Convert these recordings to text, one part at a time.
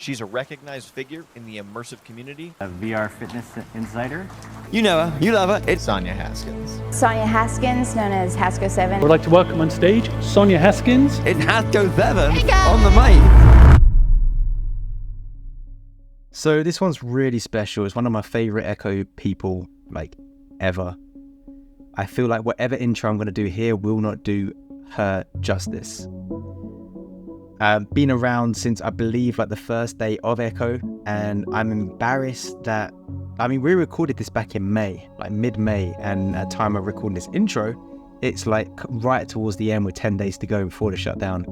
She's a recognized figure in the immersive community. A VR fitness insider. You know her, you love her. It's Sonia Haskins. Sonia Haskins, known as Hasko7. We'd like to welcome on stage Sonia Haskins. It's Hasko7 Hey guys! on the mic. So this one's really special. It's one of my favorite Echo people, like, ever. I feel like whatever intro I'm going to do here will not do her justice. Been around since, I believe, like the first day of Echo, and I'm embarrassed that, we recorded this back in May, like mid-May, and at the time of recording this intro, it's like right towards the end with 10 days to go before the shutdown.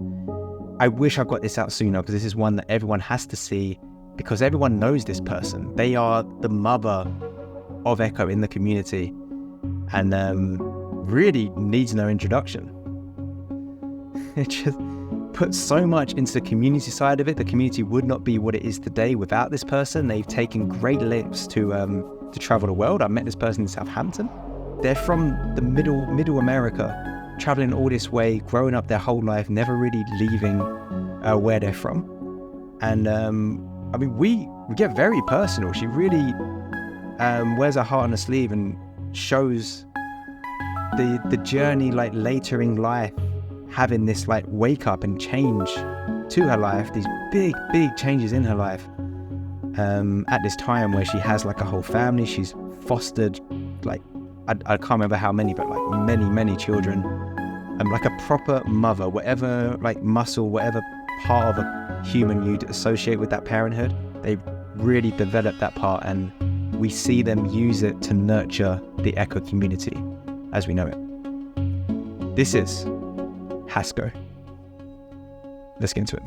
I wish I got this out sooner, because this is one that everyone has to see, because everyone knows this person. They are the mother of Echo in the community, and really needs no introduction. It just put so much into the community side of it. The community would not be what it is today without this person. They've taken great lengths to travel the world. I met this person in Southampton. They're from the middle America, traveling all this way, growing up their whole life, never really leaving where they're from. And we get very personal. She really wears her heart on her sleeve and shows the journey, like, later in life, having this like wake up and change to her life, these big changes in her life, at this time where she has like a whole family. She's fostered, like, I can't remember how many, but like many children, like a proper mother. Whatever like muscle, whatever part of a human you'd associate with that parenthood, they really develop that part, and we see them use it to nurture the Echo community as we know it. This is Hasko. Let's get into it.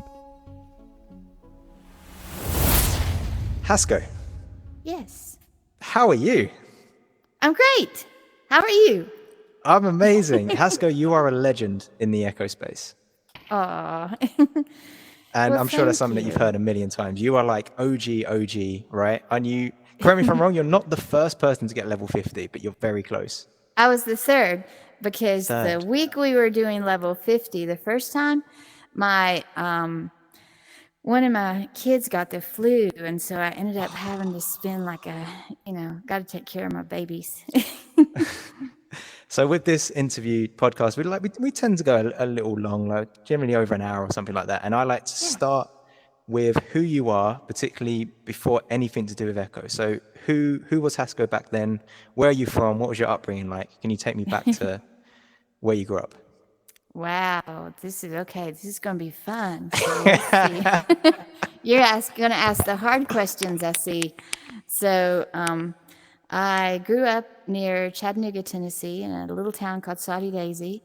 Hasko, Yes. how are you? I'm great. How are you? I'm amazing. Hasko, you are a legend in the Echo space. Aw. And Well, I'm sure that's something that thank you've you. heard a million times. You are like OG, right? And you, correct me if I'm wrong, you're not the first person to get level 50, but you're very close. I was the third, because Third. the week we were doing level 50 the first time, my one of my kids got the flu, and so I ended up having to spend like got to take care of my babies. So with this interview podcast, we tend to go a little long, like generally over an hour or something like that. And I like to start with who you are, particularly before anything to do with Echo. So who was Hasko back then? Where are you from? What was your upbringing like? Can you take me back to where you grew up? Wow, this is okay. This is going to be fun. So let's see. You're going to ask the hard questions, I see. So I grew up near Chattanooga, Tennessee, in a little town called Saudi Daisy.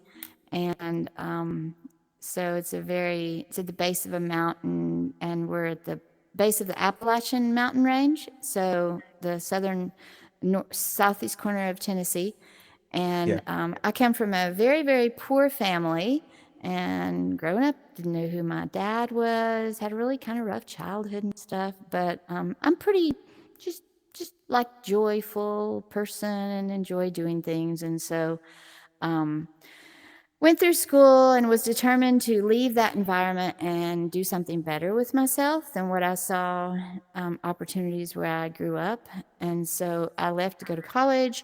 And so it's at the base of a mountain, and we're at the base of the Appalachian mountain range. So the southeast corner of Tennessee. And I come from a very, very poor family, and growing up, didn't know who my dad was, had a really kind of rough childhood and stuff, but I'm pretty just like joyful person and enjoy doing things. And so went through school and was determined to leave that environment and do something better with myself than what I saw opportunities where I grew up. And so I left to go to college,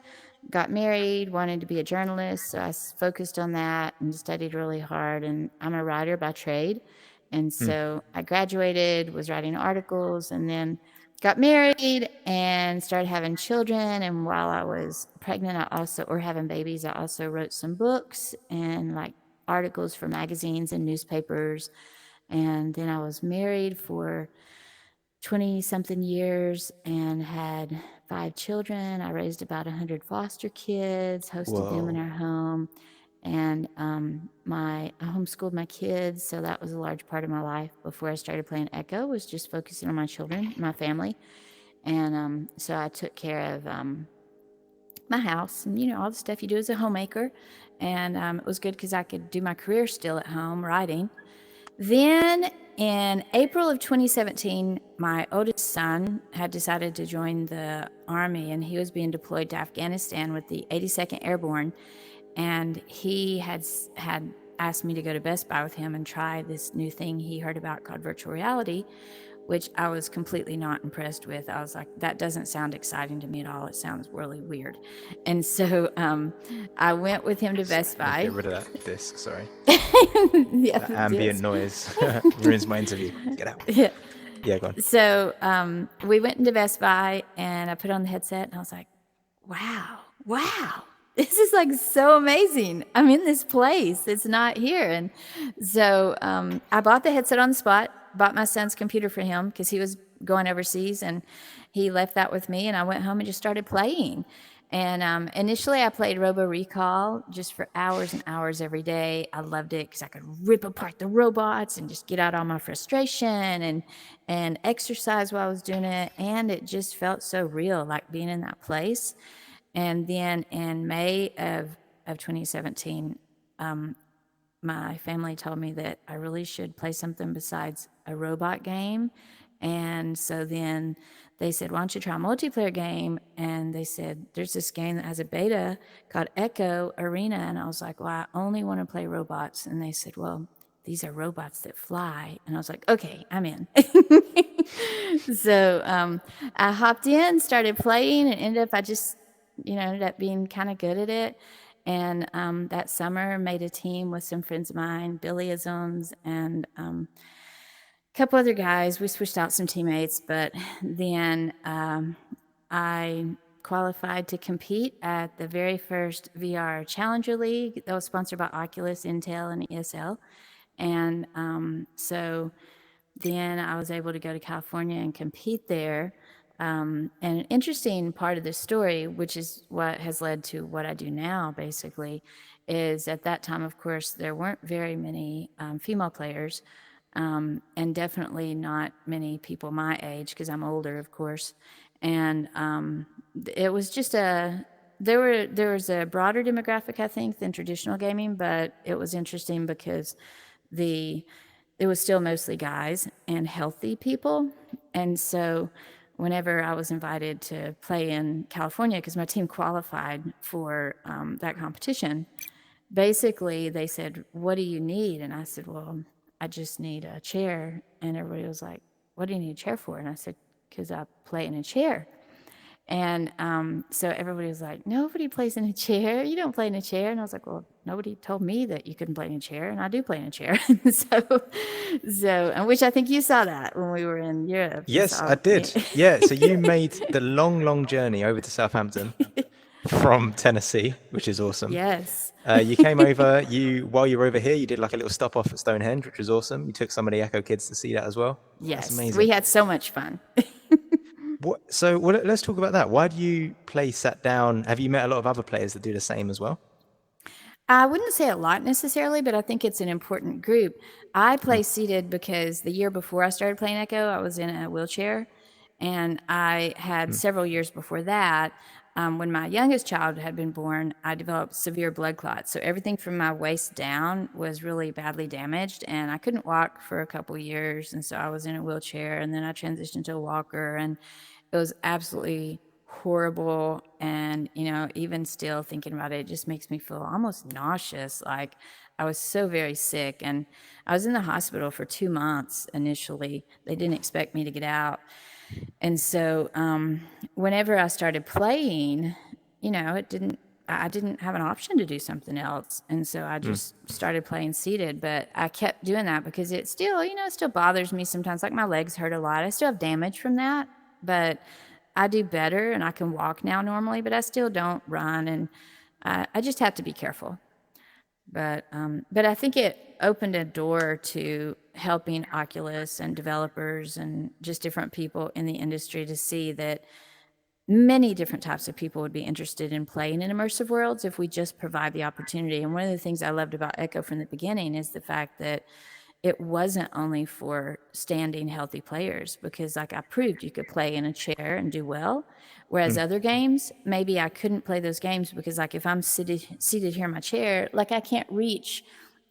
got married, wanted to be a journalist. So I focused on that and studied really hard. And I'm a writer by trade. And so I graduated, was writing articles, and then got married and started having children. And while I was pregnant, having babies, I also wrote some books and like articles for magazines and newspapers. And then I was married for 20 something years and had 5 children. I raised about 100 foster kids, hosted them in our home. And I homeschooled my kids, so that was a large part of my life before I started playing Echo, was just focusing on my children, my family. And so I took care of my house and, all the stuff you do as a homemaker. And it was good because I could do my career still at home, writing. Then in April of 2017, my oldest son had decided to join the Army, and he was being deployed to Afghanistan with the 82nd Airborne. And he had asked me to go to Best Buy with him and try this new thing he heard about called virtual reality, which I was completely not impressed with. I was like, that doesn't sound exciting to me at all. It sounds really weird. And so I went with him to Best Buy. Get rid of that disc, sorry. Yeah, That the ambient disc. noise ruins my interview. Get out. Yeah. Yeah, go on. So we went into Best Buy and I put on the headset and I was like, wow, this is like so amazing. I'm in this place. It's not here. And so I bought the headset on the spot, bought my son's computer for him because he was going overseas and he left that with me. And I went home and just started playing. And initially I played Robo Recall just for hours and hours every day. I loved it because I could rip apart the robots and just get out all my frustration and exercise while I was doing it. And it just felt so real, like being in that place. And then in May of 2017, my family told me that I really should play something besides a robot game. And so then they said, why don't you try a multiplayer game? And they said, there's this game that has a beta called Echo Arena. And I was like, well, I only want to play robots. And they said, well, these are robots that fly. And I was like, okay, I'm in. So I hopped in, started playing, and ended up being kind of good at it. And that summer made a team with some friends of mine, Billyisms, and a couple other guys. We switched out some teammates, but then I qualified to compete at the very first VR Challenger League that was sponsored by Oculus, Intel, and ESL. And so then I was able to go to California and compete there. And an interesting part of this story, which is what has led to what I do now, basically, is at that time, of course, there weren't very many female players, and definitely not many people my age, because I'm older, of course. And it was just there was a broader demographic, I think, than traditional gaming, but it was interesting because it was still mostly guys and healthy people. And so whenever I was invited to play in California, because my team qualified for that competition, basically they said, what do you need? And I said, well, I just need a chair. And everybody was like, what do you need a chair for? And I said, because I play in a chair. And so everybody was like, nobody plays in a chair. You don't play in a chair. And I was like, well, nobody told me that you couldn't play in a chair. And I do play in a chair. And which I think you saw that when we were in Europe. Yes, I did. Yeah, so you made the long journey over to Southampton from Tennessee, which is awesome. Yes. You came over, while you were over here, you did like a little stop off at Stonehenge, which was awesome. You took some of the Echo kids to see that as well. Yes. That's amazing. We had so much fun. Let's talk about that. Why do you play sat down? Have you met a lot of other players that do the same as well? I wouldn't say a lot necessarily, but I think it's an important group. I play seated because the year before I started playing Echo, I was in a wheelchair. And I had several years before that, when my youngest child had been born, I developed severe blood clots. So everything from my waist down was really badly damaged, and I couldn't walk for a couple years. And so I was in a wheelchair, and then I transitioned to a walker, and it was absolutely horrible. And, even still thinking about it, it just makes me feel almost nauseous. Like I was so very sick, and I was in the hospital for 2 months initially. They didn't expect me to get out. And so whenever I started playing, I didn't have an option to do something else. And so I just started playing seated, but I kept doing that because it still, it still bothers me sometimes. Like my legs hurt a lot. I still have damage from that, but I do better and I can walk now normally, but I still don't run. And I just have to be careful. But I think it opened a door to helping Oculus and developers and just different people in the industry to see that many different types of people would be interested in playing in immersive worlds if we just provide the opportunity. And one of the things I loved about Echo from the beginning is the fact that it wasn't only for standing healthy players, because like I proved you could play in a chair and do well. Whereas other games, maybe I couldn't play those games because like if I'm seated here in my chair, like I can't reach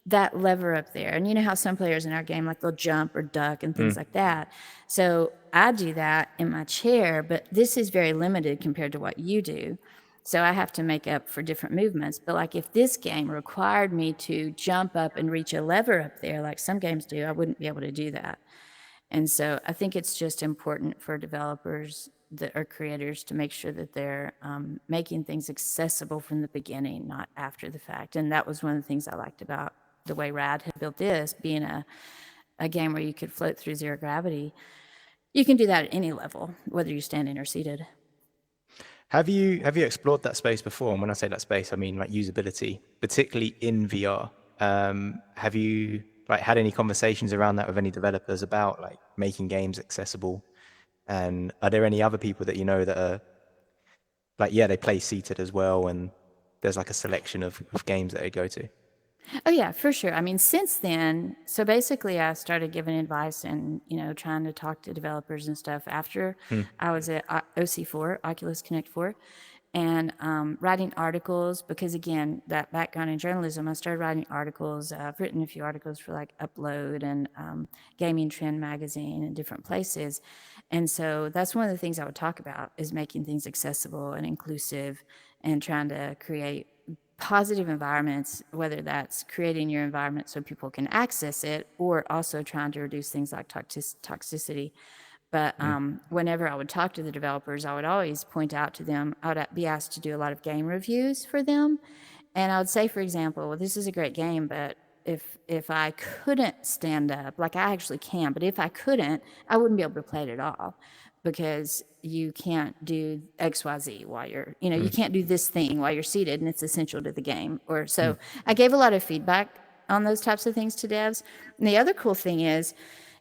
that lever up there. And you know how some players in our game, like they'll jump or duck and things like that. So I do that in my chair, but this is very limited compared to what you do. So I have to make up for different movements. But like if this game required me to jump up and reach a lever up there, like some games do, I wouldn't be able to do that. And so I think it's just important for developers that are creators to make sure that they're making things accessible from the beginning, not after the fact. And that was one of the things I liked about the way Rad had built this, being a game where you could float through zero gravity. You can do that at any level, whether you're standing or seated. Have you explored that space before? And when I say that space, I mean like usability, particularly in VR. Have you like had any conversations around that with any developers about like making games accessible? And are there any other people that you know that are like, yeah, they play seated as well, and there's like a selection of games that they go to? Oh yeah, for sure. I mean, since then, so basically I started giving advice and, trying to talk to developers and stuff after I was at OC4, Oculus Connect 4, and writing articles, because again, that background in journalism, I started writing articles. I've written a few articles for like Upload and Gaming Trend magazine and different places. And so that's one of the things I would talk about, is making things accessible and inclusive and trying to create positive environments, whether that's creating your environment so people can access it, or also trying to reduce things like toxicity. But whenever I would talk to the developers, I would always point out to them, I would be asked to do a lot of game reviews for them. And I would say, for example, well, this is a great game, but if I couldn't stand up, like I actually can, but if I couldn't, I wouldn't be able to play it at all, because you can't do XYZ while you're, you can't do this thing while you're seated, and it's essential to the game. Or so I gave a lot of feedback on those types of things to devs. And the other cool thing is,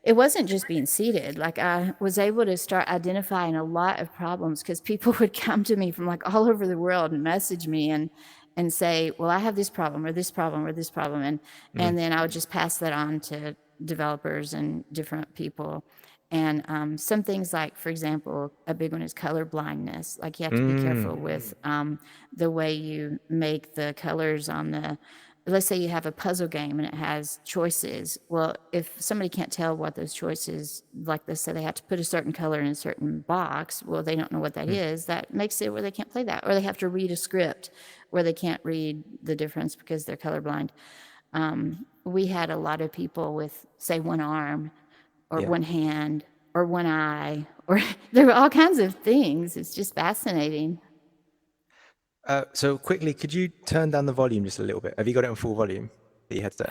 it wasn't just being seated. Like, I was able to start identifying a lot of problems, because people would come to me from like all over the world and message me and say, well, I have this problem or this problem or this problem. And then I would just pass that on to developers and different people. And some things like, for example, a big one is color blindness. Like, you have to be careful with the way you make the colors on the, let's say you have a puzzle game and it has choices. Well, if somebody can't tell what those choices, like let's say they have to put a certain color in a certain box, well, they don't know what that is. That makes it where they can't play that. Or they have to read a script where they can't read the difference because they're colorblind. We had a lot of people with, say, one arm or one hand or one eye, or there were all kinds of things. It's just fascinating. So quickly, could you turn down the volume just a little bit? Have you got it on full volume, the headset?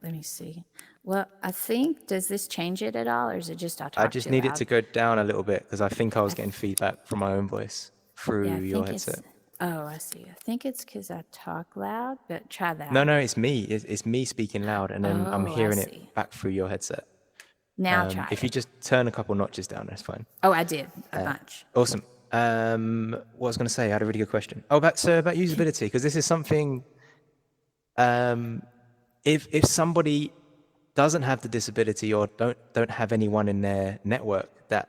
Let me see. Well, I think, does this change it at all, or is it just I talk I just too need it loud? to go down a little bit, because I think I was getting feedback from my own voice through Yeah, I your think it's. headset. Oh, I see. I think it's because I talk loud, but try that. No, it's me. It's me speaking loud, and then I'm Oh, I hearing see. it back through your headset. Now try If you it. just turn a couple notches down, that's fine. Oh, I did a bunch. Awesome. What I was going to say, I had a really good question. Oh, about usability, because this is something. If somebody doesn't have the disability or don't have anyone in their network that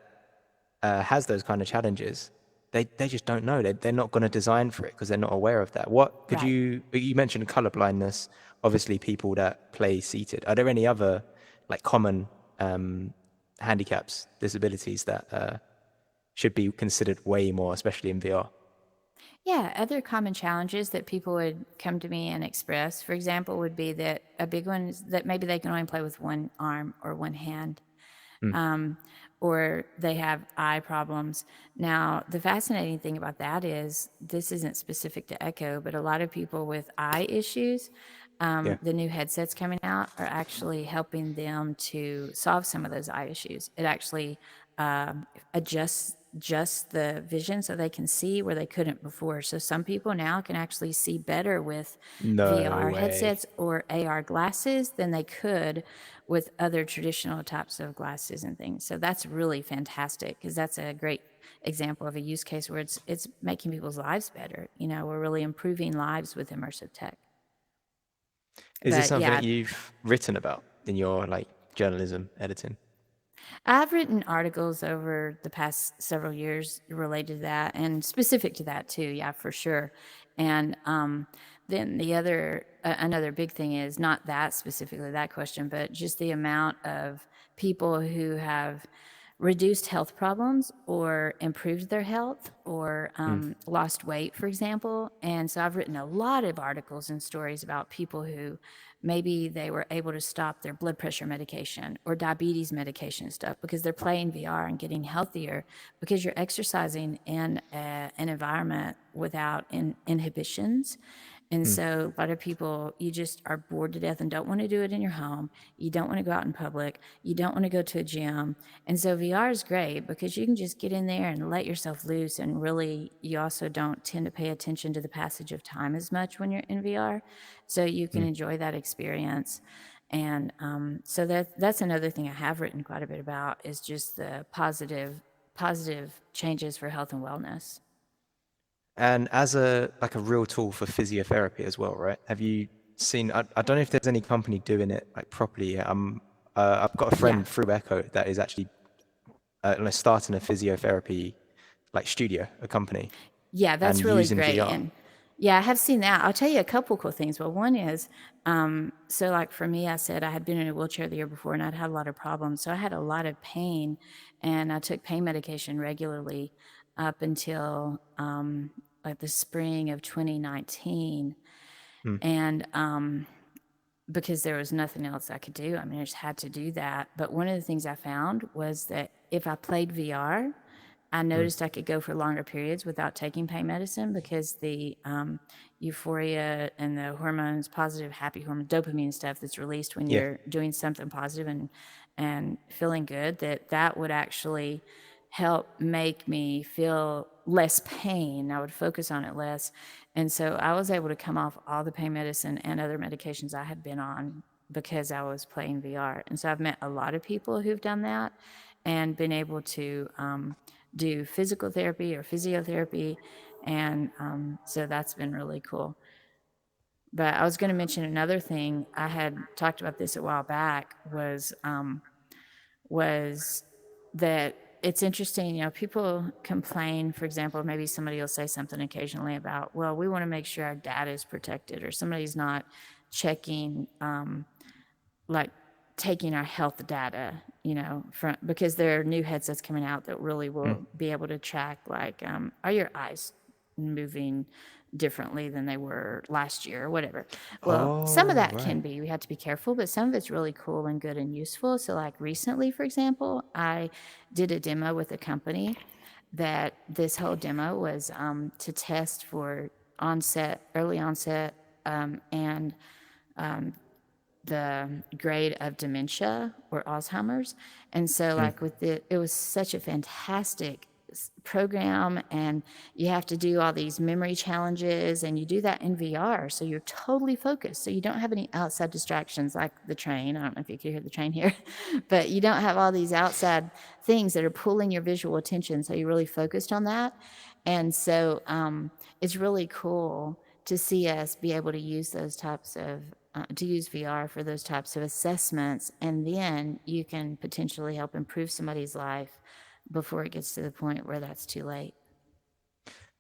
has those kind of challenges, they just don't know. They're not going to design for it because they're not aware of that. What could Right. you mentioned color blindness, obviously people that play seated. Are there any other like common handicaps, disabilities that should be considered way more, especially in VR? Yeah, other common challenges that people would come to me and express, for example, would be that a big one is that maybe they can only play with one arm or one hand, or they have eye problems. Now, the fascinating thing about that is, this isn't specific to Echo, but a lot of people with eye issues, Yeah. the new headsets coming out are actually helping them to solve some of those eye issues. It actually adjusts just the vision so they can see where they couldn't before. So some people now can actually see better with No VR way. headsets or AR glasses than they could with other traditional types of glasses and things. So that's really fantastic, because that's a great example of a use case where it's making people's lives better. We're really improving lives with immersive tech. Is this But something yeah, that you've written about in your like journalism editing? I've written articles over the past several years related to that, and specific to that too. Yeah, for sure. And then the other, another big thing is not that specifically that question, but just the amount of people who have reduced health problems or improved their health or lost weight, for example. And so I've written a lot of articles and stories about people who maybe they were able to stop their blood pressure medication or diabetes medication and stuff because they're playing VR and getting healthier because you're exercising in an environment without inhibitions. And so a lot of people, you just are bored to death and don't want to do it in your home. You don't want to go out in public. You don't want to go to a gym. And so VR is great because you can just get in there and let yourself loose. And really, you also don't tend to pay attention to the passage of time as much when you're in VR. So you can enjoy that experience. And so that's another thing I have written quite a bit about is just the positive changes for health and wellness. And as a real tool for physiotherapy as well, right? Have you seen? I don't know if there's any company doing it like properly yet. I've got a friend through Echo that is actually starting a physiotherapy like studio, a company. Yeah, that's and really using great. VR. And yeah, I have seen that. I'll tell you a couple cool things. Well, one is, so like for me, I said I had been in a wheelchair the year before and I'd had a lot of problems. So I had a lot of pain and I took pain medication regularly up until like the spring of 2019. And because there was nothing else I could do. I mean, I just had to do that. But one of the things I found was that if I played VR, I noticed I could go for longer periods without taking pain medicine because the euphoria and the hormones, positive, happy hormone, dopamine stuff that's released when you're doing something positive and feeling good, that would actually help make me feel less pain. I would focus on it less. And so I was able to come off all the pain medicine and other medications I had been on because I was playing VR. And so I've met a lot of people who've done that and been able to do physical therapy or physiotherapy. And so that's been really cool. But I was going to mention another thing. I had talked about this a while back was that it's interesting, you know, people complain, for example, maybe somebody will say something occasionally about, well, we want to make sure our data is protected or somebody's not checking, like taking our health data, you know, because there are new headsets coming out that really will be able to track, like, are your eyes moving differently than they were last year or whatever. Well, some of that can be, we have to be careful, but some of it's really cool and good and useful. So like recently, for example, I did a demo with a company that this whole demo was to test for early onset and the grade of dementia or Alzheimer's. And so like it was such a fantastic program, and you have to do all these memory challenges, and you do that in VR. So you're totally focused. So you don't have any outside distractions like the train. I don't know if you can hear the train here, but you don't have all these outside things that are pulling your visual attention. So you're really focused on that. And so it's really cool to see us be able to use those types of to use VR for those types of assessments, and then you can potentially help improve somebody's life before it gets to the point where that's too late.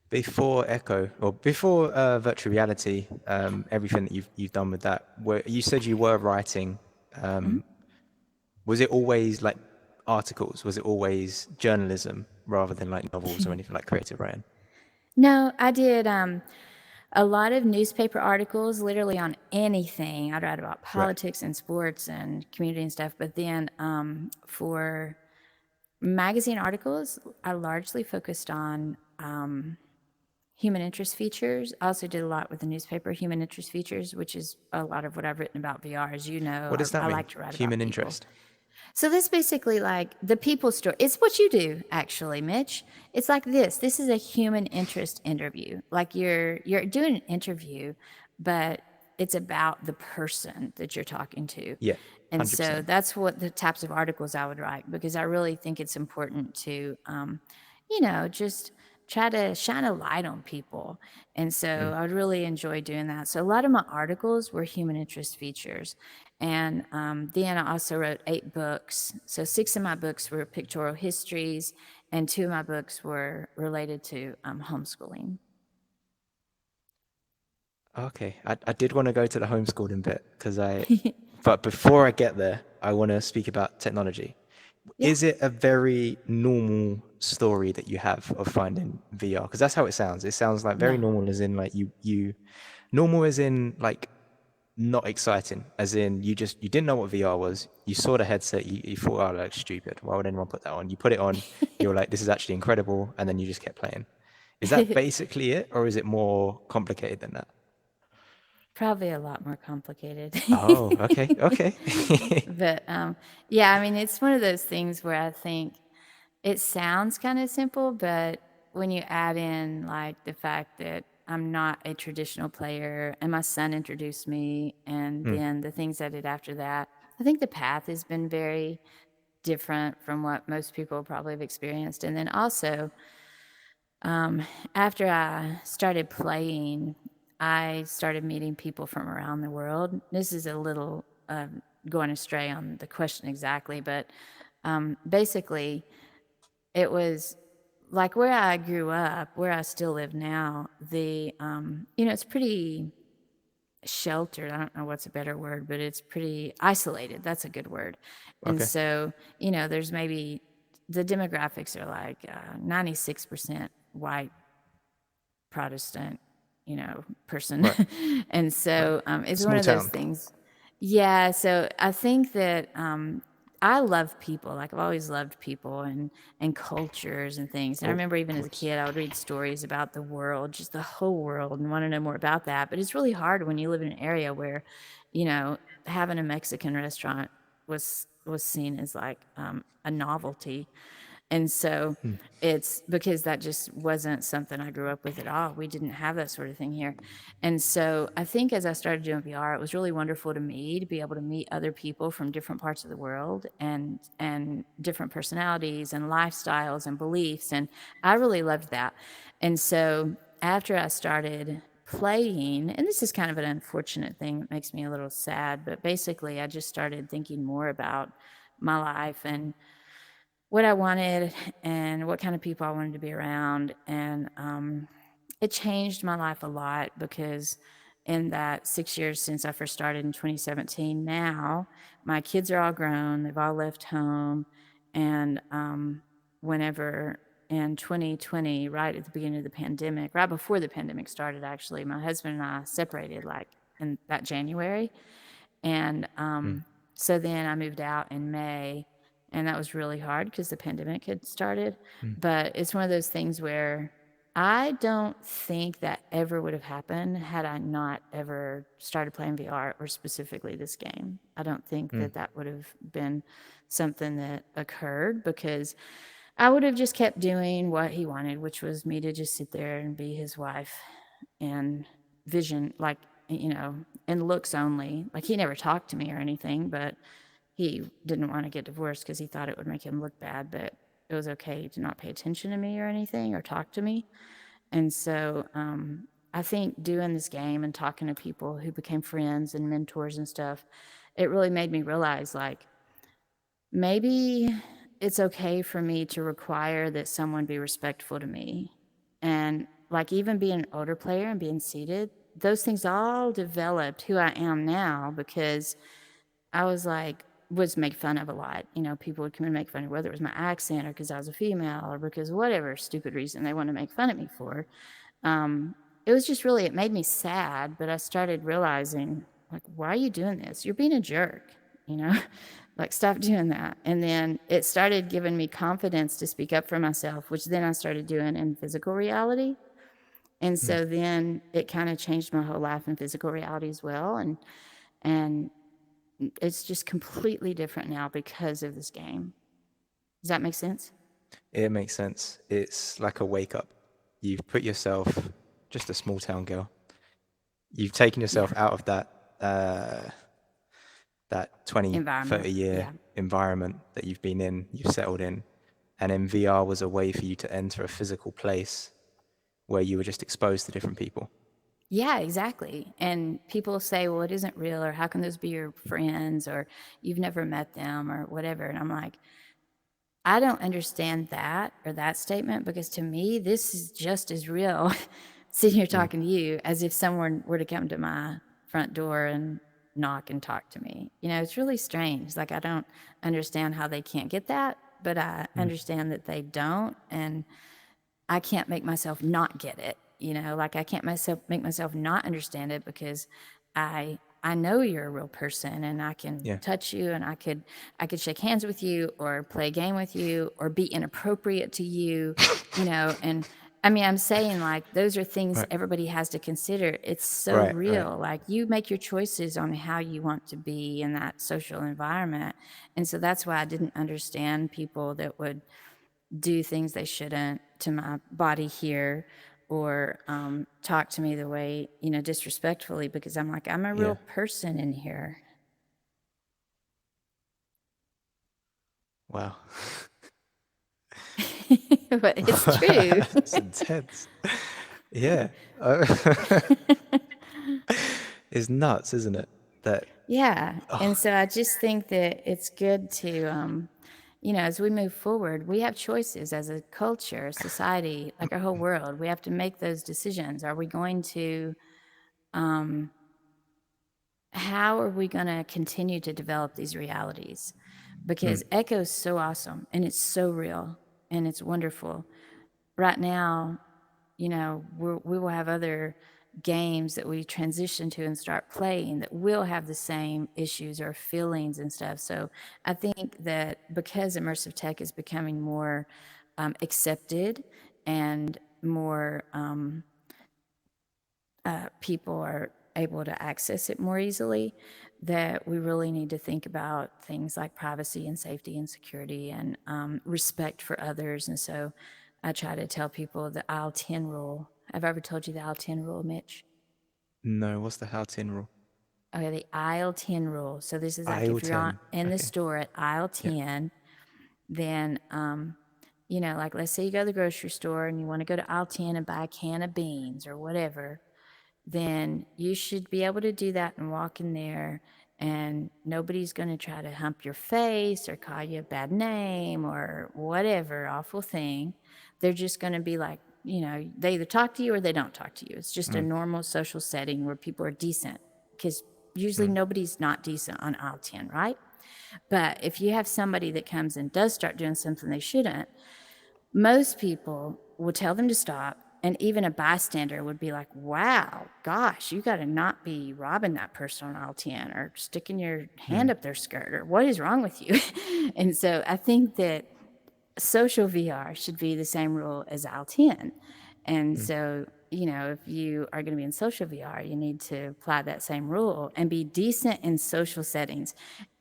Before Echo or before virtual reality, everything that you've done with that, where you said you were writing, was it always like articles? Was it always journalism rather than like novels or anything like creative writing? No, I did a lot of newspaper articles, literally on anything. I'd write about politics and sports and community and stuff. But then for magazine articles, I largely focused on human interest features. I also did a lot with the newspaper, human interest features, which is a lot of what I've written about VR. As you know, What does that I mean? like to write Human about people. interest. So this basically like the people story. It's what you do, actually, Mitch. It's like this. This is a human interest interview. Like you're doing an interview, but it's about the person that you're talking to. Yeah. 100%. And so that's what the types of articles I would write, because I really think it's important to, you know, just try to shine a light on people. And so I would really enjoy doing that. So a lot of my articles were human interest features. And then I also wrote 8 books. So 6 of my books were pictorial histories, and 2 of my books were related to homeschooling. Okay, I did want to go to the homeschooling bit but before I get there, I want to speak about technology. Yeah. Is it a very normal story that you have of finding VR? Because that's how it sounds. It sounds like very No. normal, as in like you normal as in like not exciting, as in you didn't know what VR was. You saw the headset, you thought, oh, that looks stupid. Why would anyone put that on? You put it on, you were like, this is actually incredible, and then you just kept playing. Is that basically it, or is it more complicated than that? Probably a lot more complicated. Oh, okay, okay. But yeah, I mean, it's one of those things where I think it sounds kind of simple, but when you add in like the fact that I'm not a traditional player and my son introduced me, and then the things I did after that, I think the path has been very different from what most people probably have experienced. And then also, after I started playing, I started meeting people from around the world. This is a little going astray on the question exactly, but basically, it was like where I grew up, where I still live now. It's pretty sheltered. I don't know what's a better word, but it's pretty isolated. That's a good word. And Okay. so, there's maybe the demographics are like 96% white Protestant, person. Right. And so it's one Small of those town. things. Yeah. So I think that I love people. Like I've always loved people and cultures and things. And I remember even as a kid, I would read stories about the world, just the whole world, and want to know more about that. But it's really hard when you live in an area where, having a Mexican restaurant was seen as like a novelty. And so it's because that just wasn't something I grew up with at all. We didn't have that sort of thing here. And so I think as I started doing VR, it was really wonderful to me to be able to meet other people from different parts of the world and different personalities and lifestyles and beliefs. And I really loved that. And so after I started playing, and this is kind of an unfortunate thing that makes me a little sad, but basically I just started thinking more about my life and what I wanted and what kind of people I wanted to be around. And it changed my life a lot because in that 6 years since I first started in 2017, now my kids are all grown, they've all left home. And whenever in 2020, right at the beginning of the pandemic, right before the pandemic started, actually, my husband and I separated like in that January. And so then I moved out in May, and that was really hard because the pandemic had started. But it's one of those things where I don't think that ever would have happened had I not ever started playing VR, or specifically this game. I don't think that that would have been something that occurred, because I would have just kept doing what he wanted, which was me to just sit there and be his wife and vision, like, and looks only. Like, he never talked to me or anything, but he didn't want to get divorced because he thought it would make him look bad, but it was okay to not pay attention to me or anything or talk to me. And so I think doing this game and talking to people who became friends and mentors and stuff, it really made me realize, like, maybe it's okay for me to require that someone be respectful to me. And like, even being an older player and being seated, those things all developed who I am now, because I was made fun of a lot. People would come and make fun of whether it was my accent or because I was a female or because whatever stupid reason they wanted to make fun of me for. It was just really, it made me sad, but I started realizing, like, why are you doing this? You're being a jerk, like, stop doing that. And then it started giving me confidence to speak up for myself, which then I started doing in physical reality. And so then it kind of changed my whole life in physical reality as well. And it's just completely different now because of this game. Does that make sense? It makes sense. It's like a wake up. You've put yourself, just a small town girl, you've taken yourself out of that 20, Environment. 30-year environment that you've been in, you've settled in. And then VR was a way for you to enter a physical place where you were just exposed to different people. Yeah, exactly. And people say, well, it isn't real, or how can those be your friends, or you've never met them, or whatever. And I'm like, I don't understand that, or that statement, because to me, this is just as real sitting here talking to you as if someone were to come to my front door and knock and talk to me. It's really strange. Like, I don't understand how they can't get that, but I understand that they don't, and I can't make myself not get it. Like, I can't make myself not understand it, because I know you're a real person, and I can Yeah. touch you, and I could shake hands with you, or play a game with you, or be inappropriate to you, and I mean, I'm saying, like, those are things Right. everybody has to consider. It's so Right, real. right. Like, you make your choices on how you want to be in that social environment. And so that's why I didn't understand people that would do things they shouldn't to my body here, or talk to me the way, disrespectfully, because I'm like, I'm a Yeah. real person in here. Wow. But it's true. It's intense. Yeah. It's nuts, isn't it? That Yeah. And so I just think that it's good to, as we move forward, we have choices as a culture, a society, like our whole world. We have to make those decisions. Are we going to, how are we going to continue to develop these realities? Because Echo is so awesome, and it's so real, and it's wonderful. Right now, we will have other games that we transition to and start playing that will have the same issues or feelings and stuff. So I think that because immersive tech is becoming more accepted, and more people are able to access it more easily, that we really need to think about things like privacy and safety and security, and respect for others. And so I try to tell people the aisle 10 rule. Have I ever told you the aisle 10 rule, Mitch? no, what's the how-tin rule? Okay, the aisle 10 rule. So this is like, Aisle if you're 10. in the Okay. store at aisle Yeah. 10, then, like, let's say you go to the grocery store and you want to go to aisle 10 and buy a can of beans or whatever, then you should be able to do that and walk in there, and nobody's going to try to hump your face or call you a bad name or whatever awful thing. They're just going to be like, they either talk to you or they don't talk to you. It's just a normal social setting where people are decent, because usually nobody's not decent on aisle 10, right? But if you have somebody that comes and does start doing something they shouldn't, most people will tell them to stop, and even a bystander would be like, wow, gosh, you got to not be robbing that person on aisle 10, or sticking your hand up their skirt, or what is wrong with you? And so I think that social VR should be the same rule as aisle 10. And so, if you are going to be in social VR, you need to apply that same rule and be decent in social settings.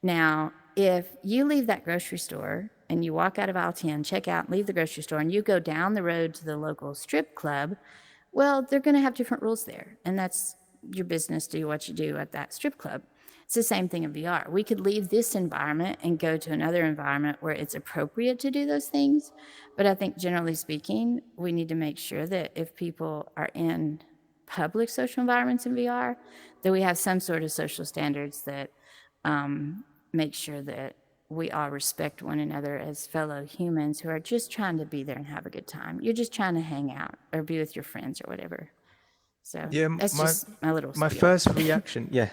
Now, if you leave that grocery store and you walk out of aisle 10, check out, leave the grocery store, and you go down the road to the local strip club, well, they're going to have different rules there. And that's your business. Do what you do at that strip club. It's the same thing in VR. We could leave this environment and go to another environment where it's appropriate to do those things. But I think, generally speaking, we need to make sure that if people are in public social environments in VR, that we have some sort of social standards that make sure that we all respect one another as fellow humans who are just trying to be there and have a good time. You're just trying to hang out or be with your friends or whatever. So Yeah, that's just my little my spiel. first reaction, yeah.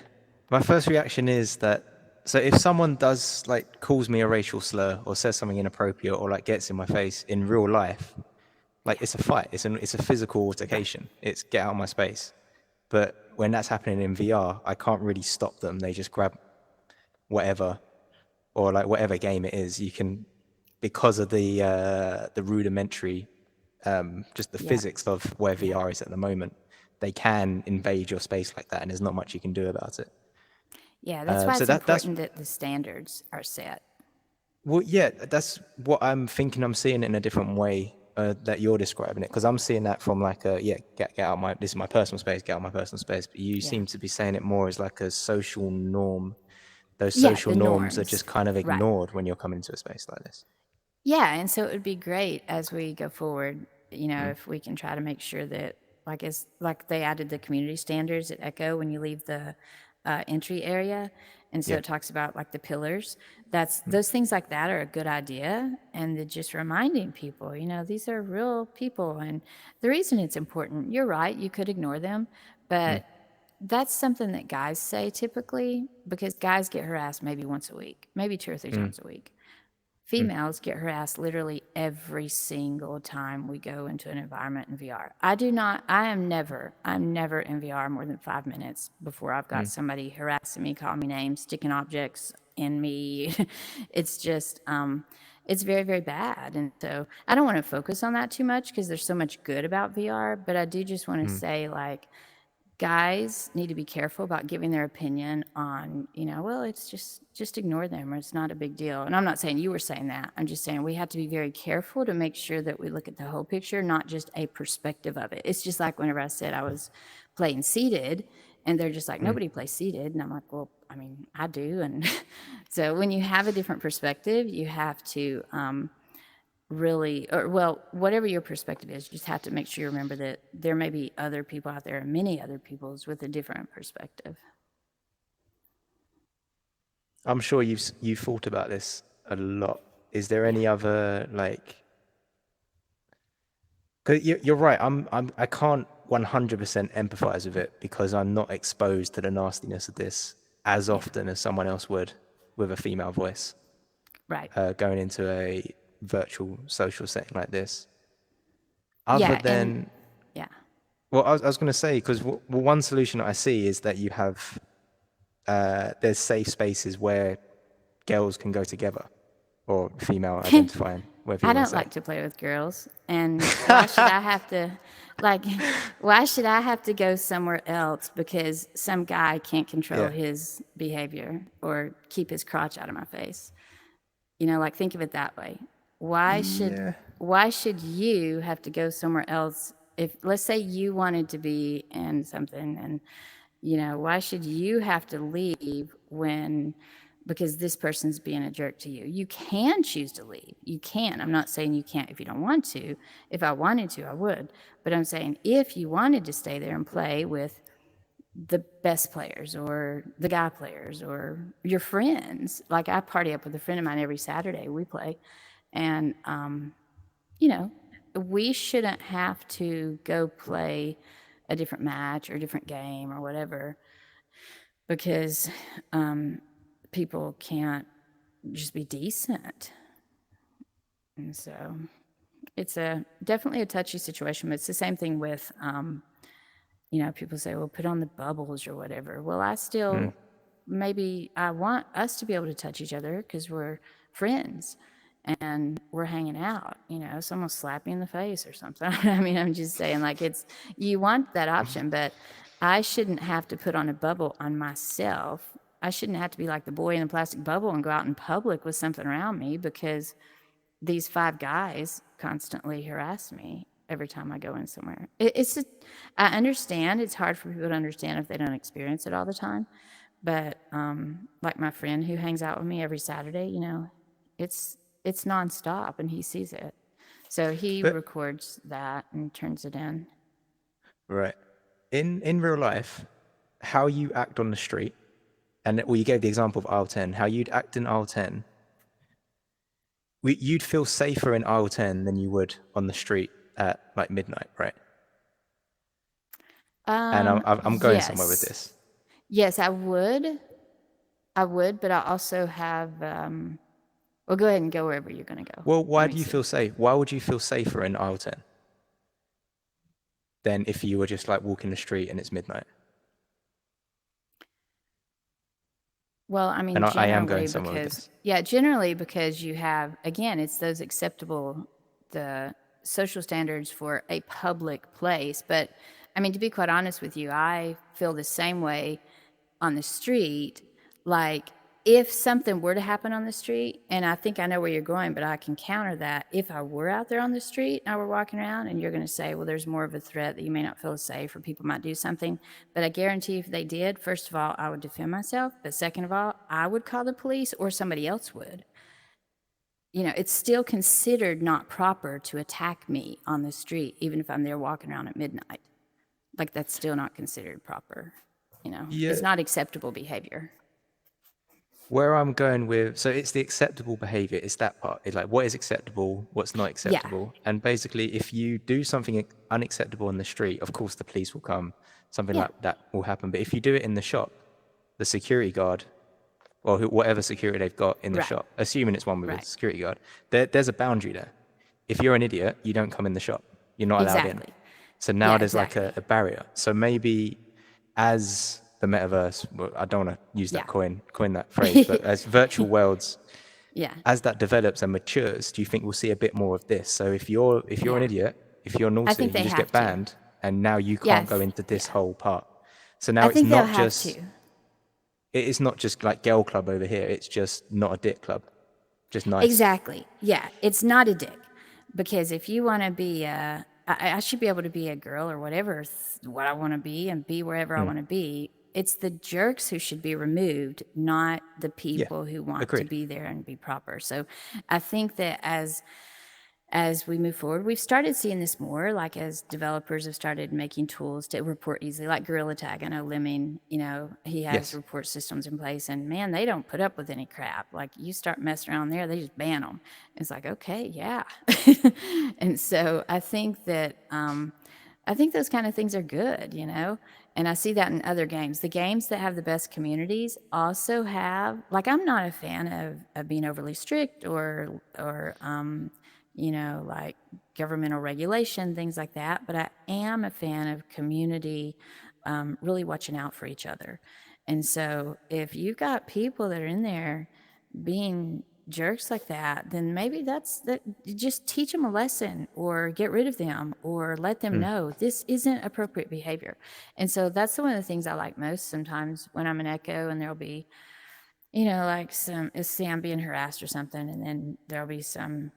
My first reaction is that, so if someone does, like, calls me a racial slur or says something inappropriate or, like, gets in my face in real life, like, it's a fight. It's a physical altercation. It's get out of my space. But when that's happening in VR, I can't really stop them. They just grab whatever, or like whatever game it is. You can, because of the rudimentary, just the physics of where VR is at the moment, they can invade your space like that, and there's not much you can do about it. Yeah, that's why So it's that's important that the standards are set. well, yeah, that's what I'm thinking. I'm seeing it in a different way that you're describing it, because I'm seeing that from like a get out my, this is my personal space, get out my personal space. But you seem to be saying it more as like a social norm. Those social The norms are norms. just kind of Right. ignored when you're coming into a space like this. Yeah, and so it would be great as we go forward, if we can try to make sure that, like they added the community standards at Echo when you leave the entry area, and so it talks about like the pillars. That's those things like that are a good idea, and just reminding people, these are real people, and the reason it's important. You're right, you could ignore them, but that's something that guys say typically, because guys get harassed maybe once a week, maybe 2 or 3 times a week. Females get harassed literally every single time we go into an environment in VR. I'm never in VR more than 5 minutes before I've got somebody harassing me, calling me names, sticking objects in me. It's just, it's very, very bad. And so I don't want to focus on that too much because there's so much good about VR, but I do just want to say, like, guys need to be careful about giving their opinion on, well, it's just ignore them, or it's not a big deal. And I'm not saying you were saying that. I'm just saying we have to be very careful to make sure that we look at the whole picture, not just a perspective of it. It's just like whenever I said I was playing seated, and they're just like, nobody plays seated. And I'm like, well, I mean, I do. And so when you have a different perspective, you have to really, or well, whatever your perspective is, you just have to make sure you remember that there may be other people out there, many other peoples with a different perspective. I'm sure you've thought about this a lot. Is there any other, like, because you're right. I can't 100% empathize with it because I'm not exposed to the nastiness of this as often as someone else would with a female voice. Right. Going into a virtual social setting like this. Other than, yeah. well, I was going to say, because one solution that I see is that you have, there's safe spaces where girls can go together, or female identifying, whatever you I want to don't say. like to play with girls, and why should I have to, like, why should I have to go somewhere else because some guy can't control his behavior or keep his crotch out of my face? Like, think of it that way. Why should you have to go somewhere else? If, let's say you wanted to be in something, and why should you have to leave because this person's being a jerk to you? You can choose to leave. You can. I'm not saying you can't if you don't want to. If I wanted to, I would. But I'm saying if you wanted to stay there and play with the best players or the guy players or your friends, like I party up with a friend of mine every Saturday, we play. And, we shouldn't have to go play a different match or a different game or whatever because people can't just be decent. And so it's definitely a touchy situation, but it's the same thing with, people say, well, put on the bubbles or whatever. Well, I still, maybe I want us to be able to touch each other because we're friends and we're hanging out, someone slap me in the face or something. I mean, I'm just saying, like, you want that option, but I shouldn't have to put on a bubble on myself. I shouldn't have to be like the boy in the plastic bubble and go out in public with something around me because these 5 guys constantly harass me every time I go in somewhere. I understand it's hard for people to understand if they don't experience it all the time. But like my friend who hangs out with me every Saturday, it's nonstop and he sees it. So he records that and turns it in. Right. In real life, how you act on the street, and you gave the example of aisle 10, how you'd act in aisle 10, you'd feel safer in aisle 10 than you would on the street at like midnight, right? And I'm going somewhere with this. Yes, I would, but I also have, well, go ahead and go wherever you're going to go. Well, why do you feel safe? Why would you feel safer in aisle 10 than if you were just like walking the street and it's midnight? Well, I mean, and generally, I am going somewhere with this. Yeah, generally because you have, again, it's those the social standards for a public place. But I mean, to be quite honest with you, I feel the same way on the street. Like, if something were to happen on the street, and I think I know where you're going, but I can counter that. If I were out there on the street and I were walking around and you're going to say, well, there's more of a threat that you may not feel safe or people might do something. But I guarantee if they did, first of all, I would defend myself. But second of all, I would call the police or somebody else would. It's still considered not proper to attack me on the street, even if I'm there walking around at midnight. Like, that's still not considered proper. Yeah. It's not acceptable behavior. Where I'm going with, so it's the acceptable behavior. It's that part. It's like, what is acceptable, what's not Yeah. acceptable. And basically, if you do something unacceptable in the street, of course, the police will come. Something Yeah. like that will happen. But if you do it in the shop, the security guard, or whatever security they've got in the Right. shop, assuming it's one with a Right. security guard, there's a boundary there. If you're an idiot, you don't come in the shop. You're not allowed in. Exactly. So now Yeah, there's like exactly. a barrier. So maybe as the metaverse, well, I don't want to use that Yeah. coin that phrase, but as virtual worlds, Yeah. as that develops and matures, do you think we'll see a bit more of this? So if you're an Yeah. idiot, if you're I naughty, think you they just have get to. banned, and now you Yeah. can't go into this Yeah. whole part. So I now it's think they'll not have just to. it's not just like girl club over here. It's just not a dick club, just nice. Exactly. Yeah. It's not a dick. Because if you want to be I should be able to be a girl or whatever, what I want to be and be wherever I want to be. It's the jerks who should be removed, not the Yeah, people who want to agreed. be there and be proper. So I think that as we move forward, we've started seeing this more, like as developers have started making tools to report easily, like Gorilla Tag. I know Lemming, he has Yes. report systems in place, and man, they don't put up with any crap. Like you start messing around there, they just ban them. It's like, okay, yeah. And so I think that I think those kind of things are good, and I see that in other games. The games that have the best communities also have, like, I'm not a fan of being overly strict or like governmental regulation, things like that. But I am a fan of community really watching out for each other. And so if you've got people that are in there being jerks like that, then maybe that's that. Just teach them a lesson or get rid of them or let them know this isn't appropriate behavior. And so that's one of the things I like most sometimes when I'm an Echo and there'll be, like say I'm being harassed or something, and then there'll be some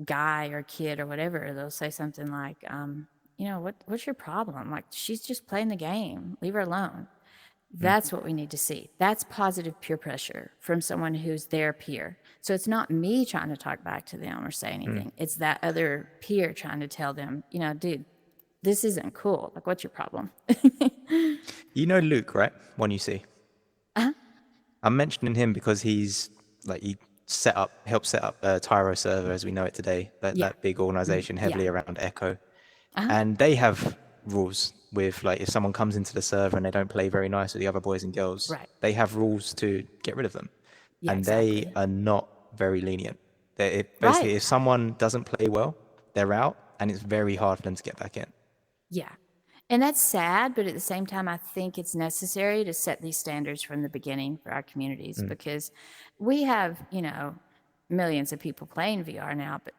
guy or kid or whatever, they'll say something like, what's your problem? Like, she's just playing the game. Leave her alone. That's what we need to see. That's positive peer pressure from someone who's their peer. So it's not me trying to talk back to them or say anything. It's that other peer trying to tell them, dude, this isn't cool. Like, what's your problem? You know Luke, right? One you see. Uh-huh. I'm mentioning him because he helped set up a Tyro server as we know it today, that big organization heavily around Echo. And they have rules with, like, if someone comes into the server and they don't play very nice with the other boys and girls, Right. they have rules to get rid of them. Yeah, and exactly. they are not very lenient. Basically, if someone doesn't play well, they're out, and it's very hard for them to get back in. Yeah. And that's sad, but at the same time, I think it's necessary to set these standards from the beginning for our communities because we have, millions of people playing VR now, but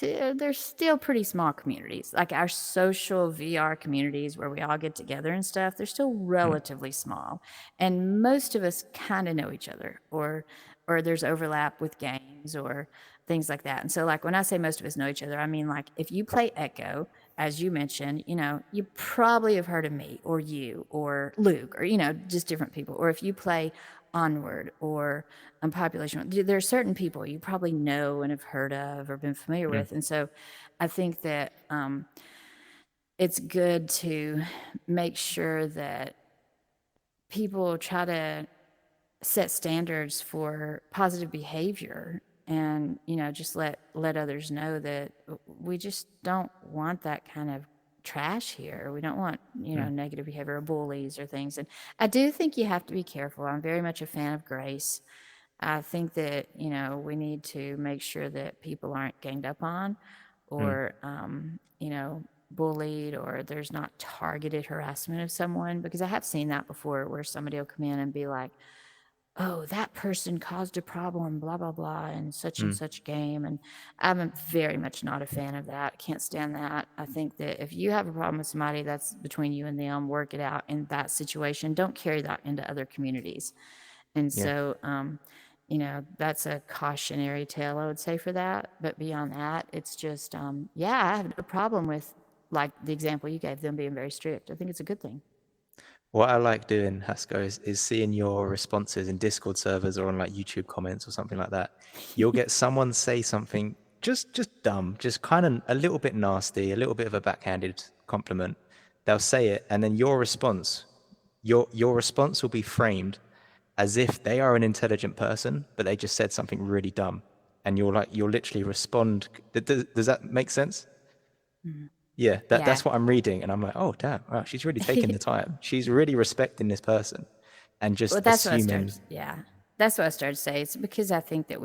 they're still pretty small communities. Like our social VR communities where we all get together and stuff, they're still relatively small. And most of us kind of know each other or there's overlap with games or things like that. And so, like, when I say most of us know each other, I mean, like, if you play Echo, as you mentioned, you probably have heard of me or you or Luke or, just different people. Or if you play Onward or Population, there are certain people you probably know and have heard of or been familiar with. And so I think that it's good to make sure that people try to set standards for positive behavior and just let others know that we just don't want that kind of trash here. We don't want negative behavior or bullies or things. And I do think you have to be careful. I'm very much a fan of grace. I think that we need to make sure that people aren't ganged up on or bullied, or there's not targeted harassment of someone, because I have seen that before where somebody will come in and be like, oh, that person caused a problem, blah, blah, blah, in such and such game. And I'm very much not a fan of that. Can't stand that. I think that if you have a problem with somebody, that's between you and them, work it out in that situation. Don't carry that into other communities. And so, that's a cautionary tale, I would say, for that. But beyond that, it's just, I have no problem with, like, the example you gave, them being very strict. I think it's a good thing. What I like doing, Hasko, is seeing your responses in Discord servers or on like YouTube comments or something like that. You'll get someone say something just dumb, just kind of a little bit nasty, a little bit of a backhanded compliment. They'll say it, and then your response will be framed as if they are an intelligent person, but they just said something really dumb. And you'll literally respond. Does that make sense? Yeah, Yeah. that's what I'm reading. And I'm like, oh, damn, wow, she's really taking the time. She's really respecting this person and just Well, that's what I assuming. started. Yeah, that's what I started to say. It's because I think that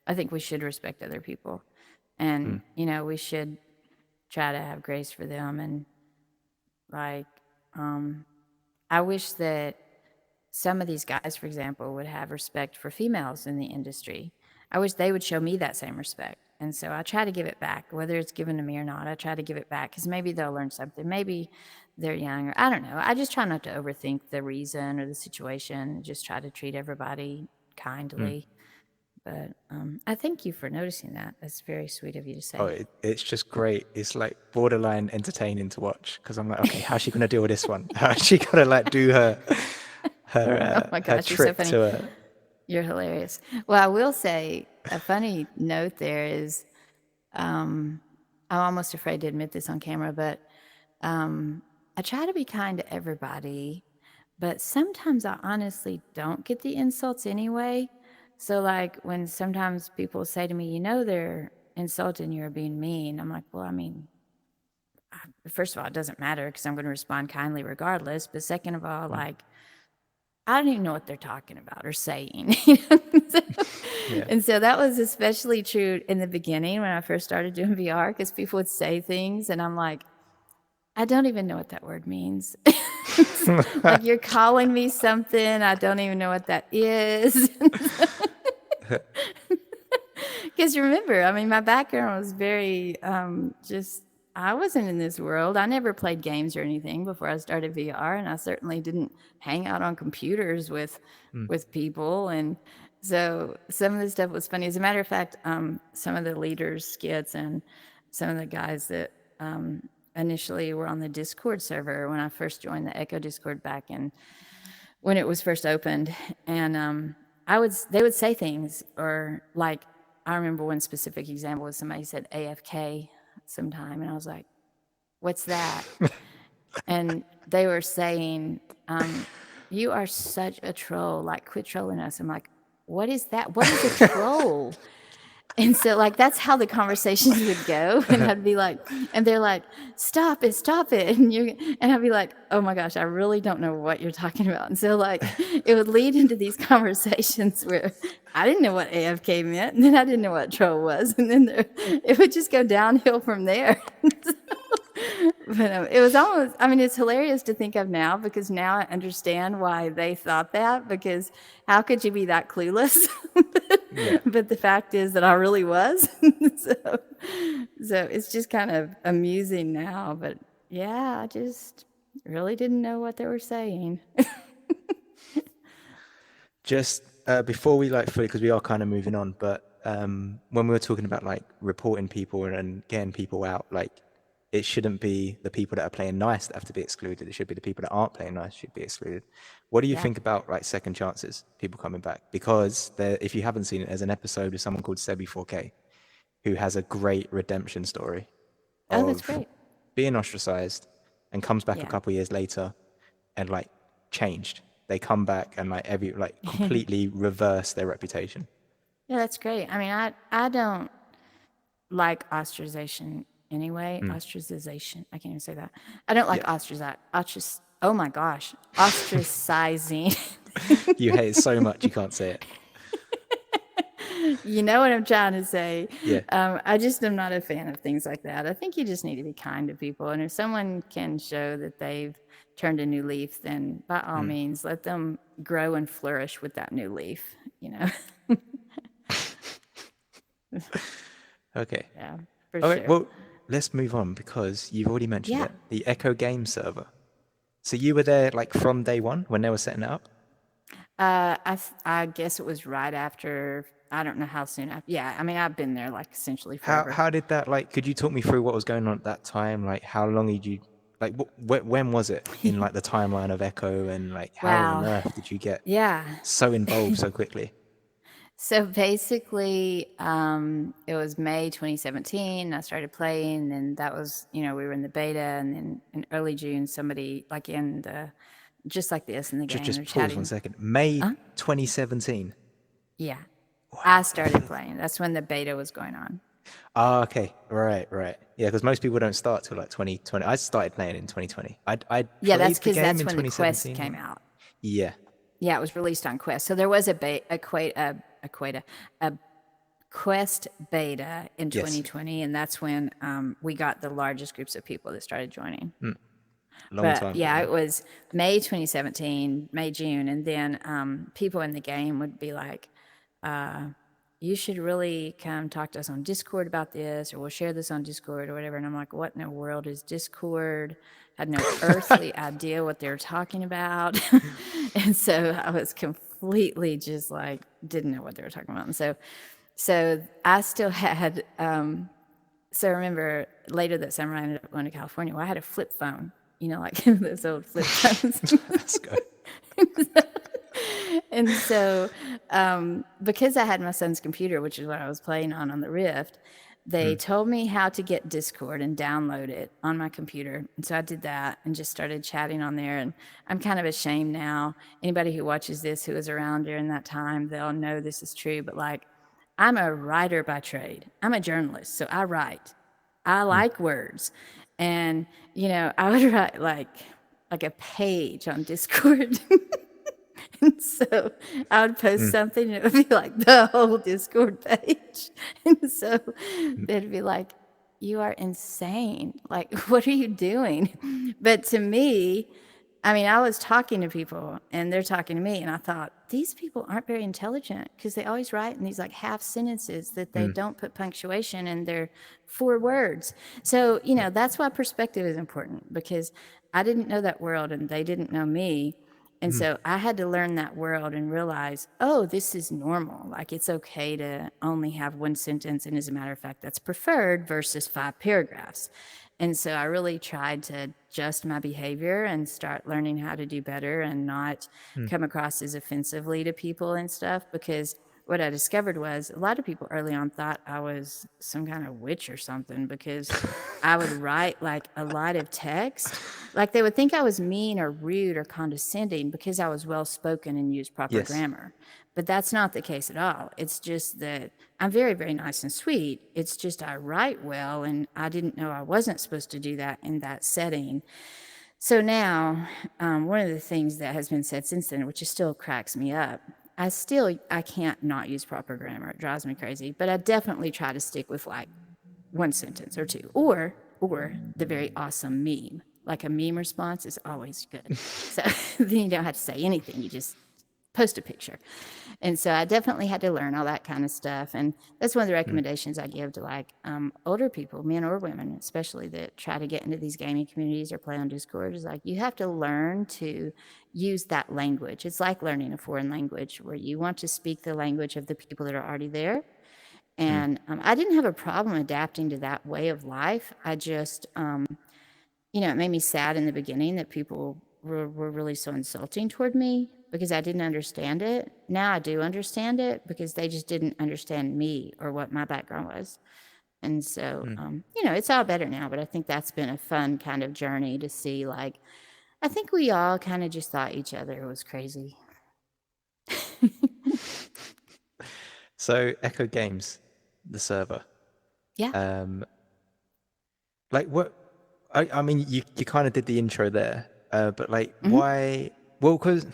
I think we should respect other people, and we should try to have grace for them. And like, I wish that some of these guys, for example, would have respect for females in the industry. I wish they would show me that same respect. And so I try to give it back, whether it's given to me or not. I try to give it back because maybe they'll learn something. Maybe they're young, or I don't know. I just try not to overthink the reason or the situation. Just try to treat everybody kindly. But I thank you for noticing that. That's very sweet of you to say. Oh, it's just great. It's like borderline entertaining to watch because I'm like, okay, how's she gonna deal with this one? How's she gonna like do her Oh my her gosh, you're so trip funny. to a? You're hilarious. Well, I will say a funny note there is I'm almost afraid to admit this on camera, but I try to be kind to everybody, but sometimes I honestly don't get the insults anyway. So, like, when sometimes people say to me, they're insulting you or being mean, I'm like, well, I mean, first of all, it doesn't matter because I'm going to respond kindly regardless. But second of all, like, I don't even know what they're talking about or saying. Yeah. And so that was especially true in the beginning when I first started doing VR because people would say things and I'm like, I don't even know what that word means. Like you're calling me something, I don't even know what that is. Because remember, I mean, my background was very I wasn't in this world. I never played games or anything before I started VR, and I certainly didn't hang out on computers with people. And so some of the stuff was funny. As a matter of fact, some of the leaders' skits and some of the guys that initially were on the Discord server when I first joined the Echo Discord back in when it was first opened, and they would say things or like I remember one specific example was somebody said AFK sometime, and I was like, "What's that?" And they were saying, "You are such a troll. Like, quit trolling us." I'm like, "What is that? What is a troll?" And so, like, that's how the conversations would go. And I'd be like, and they're like, stop it. And I'd be like, oh my gosh, I really don't know what you're talking about. And so, like, it would lead into these conversations where I didn't know what AFK meant. And then I didn't know what troll was. And then it would just go downhill from there. But it was almost, I mean, it's hilarious to think of now because now I understand why they thought that because how could you be that clueless? But the fact is that I really was. So it's just kind of amusing now. But yeah, I just really didn't know what they were saying. Just before we like fully, because we are kind of moving on, but when we were talking about like reporting people and getting people out, like it shouldn't be the people that are playing nice that have to be excluded. It should be the people that aren't playing nice should be excluded. What do you think about like second chances, people coming back? Because if you haven't seen it, there's an episode with someone called Sebi4K who has a great redemption story Oh, that's of great. being ostracized and comes back a couple years later and like changed. They come back and like completely reverse their reputation. Yeah, that's great. I mean, I don't like ostracization anyway. Ostracization. I can't even say that. I don't like oh my gosh. Ostracizing. You hate it so much you can't say it. You know what I'm trying to say. Yeah. I just am not a fan of things like that. I think you just need to be kind to people. And if someone can show that they've turned a new leaf, then by all means, let them grow and flourish with that new leaf, Okay. Yeah, for All sure. right, well, let's move on because you've already mentioned it. The Echo Game server. So you were there like from day one when they were setting it up? I guess it was right after. I don't know how soon after. Yeah, I mean, I've been there like essentially forever. How did that like? Could you talk me through what was going on at that time? Like, how long did you like? When was it in like the timeline of Echo, and like how on earth did you get so involved so quickly? So basically, it was May 2017. I started playing, and that was, we were in the beta, and then in early June, somebody like in the just like this in the game. Just They're pause chatting. 1 second. May 2017. Yeah. I started playing. That's when the beta was going on. Ah, okay. Right. Yeah, because most people don't start till like 2020. I started playing in 2020. I Yeah, played that's the because game that's in when the Quest 2017. came out. Yeah. Yeah, it was released on Quest. So there was a Quest beta in Yes. 2020, and that's when we got the largest groups of people that started joining. Long But time. yeah, it was May 2017, June, and then people in the game would be like, you should really come talk to us on Discord about this, or we'll share this on Discord or whatever. And I'm like, what in the world is Discord? I had no earthly idea what they were talking about. And so I was completely just like, didn't know what they were talking about. And so I still had, so I remember later that summer I ended up going to California. Well, I had a flip phone, like those old flip phones. Let's go. And so, because I had my son's computer, which is what I was playing on the Rift, they told me how to get Discord and download it on my computer. And so I did that and just started chatting on there. And I'm kind of ashamed now. Anybody who watches this who was around during that time, they'll know this is true. But like, I'm a writer by trade. I'm a journalist, so I write. I like words. And, I would write like a page on Discord. And so I would post something and it would be like the whole Discord page. And so they'd be like, you are insane. Like, what are you doing? But to me, I was talking to people and they're talking to me, and I thought, these people aren't very intelligent because they always write in these like half sentences that they don't put punctuation in their 4 words. So, that's why perspective is important, because I didn't know that world and they didn't know me. And so I had to learn that world and realize, oh, this is normal. Like, it's okay to only have 1 sentence. And as a matter of fact, that's preferred versus 5 paragraphs. And so I really tried to adjust my behavior and start learning how to do better and not come across as offensively to people and stuff, because what I discovered was a lot of people early on thought I was some kind of witch or something, because I would write like a lot of text. Like, they would think I was mean or rude or condescending because I was well spoken and used proper grammar. But that's not the case at all. It's just that I'm very, very nice and sweet. It's just I write well, and I didn't know I wasn't supposed to do that in that setting. So now, one of the things that has been said since then, which still cracks me up, I can't not use proper grammar. It drives me crazy. But I definitely try to stick with like 1 sentence or 2, or the very awesome meme. Like, a meme response is always good. So then you don't have to say anything. You just post a picture. And so I definitely had to learn all that kind of stuff. And that's one of the recommendations I give to like older people, men or women, especially, that try to get into these gaming communities or play on Discord, is like, you have to learn to use that language. It's like learning a foreign language, where you want to speak the language of the people that are already there. And I didn't have a problem adapting to that way of life. I just, it made me sad in the beginning that people were really so insulting toward me, because I didn't understand it. Now I do understand it, because they just didn't understand me or what my background was. And so, it's all better now, but I think that's been a fun kind of journey to see, like, I think we all kind of just thought each other was crazy. So Echo Games, the server. Yeah. Like, what? I mean, you kind of did the intro there, but like, why? Well, because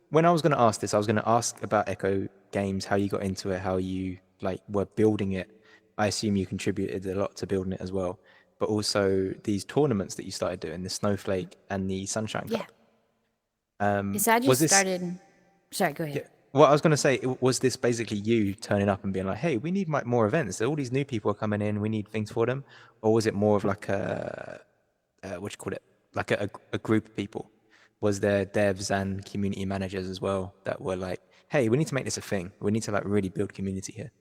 when I was going to ask this, I was going to ask about Echo Games, how you got into it, how you like were building it. I assume you contributed a lot to building it as well, but also these tournaments that you started doing, the Snowflake and the Sunshine Cup. So I just started. Sorry, go ahead. Yeah, well, I was going to say, was this basically you turning up and being like, hey, we need like more events. All these new people are coming in. We need things for them. Or was it more of like what you call it? Like a group of people? Was there devs and community managers as well that were like, hey, we need to make this a thing. We need to like really build community here.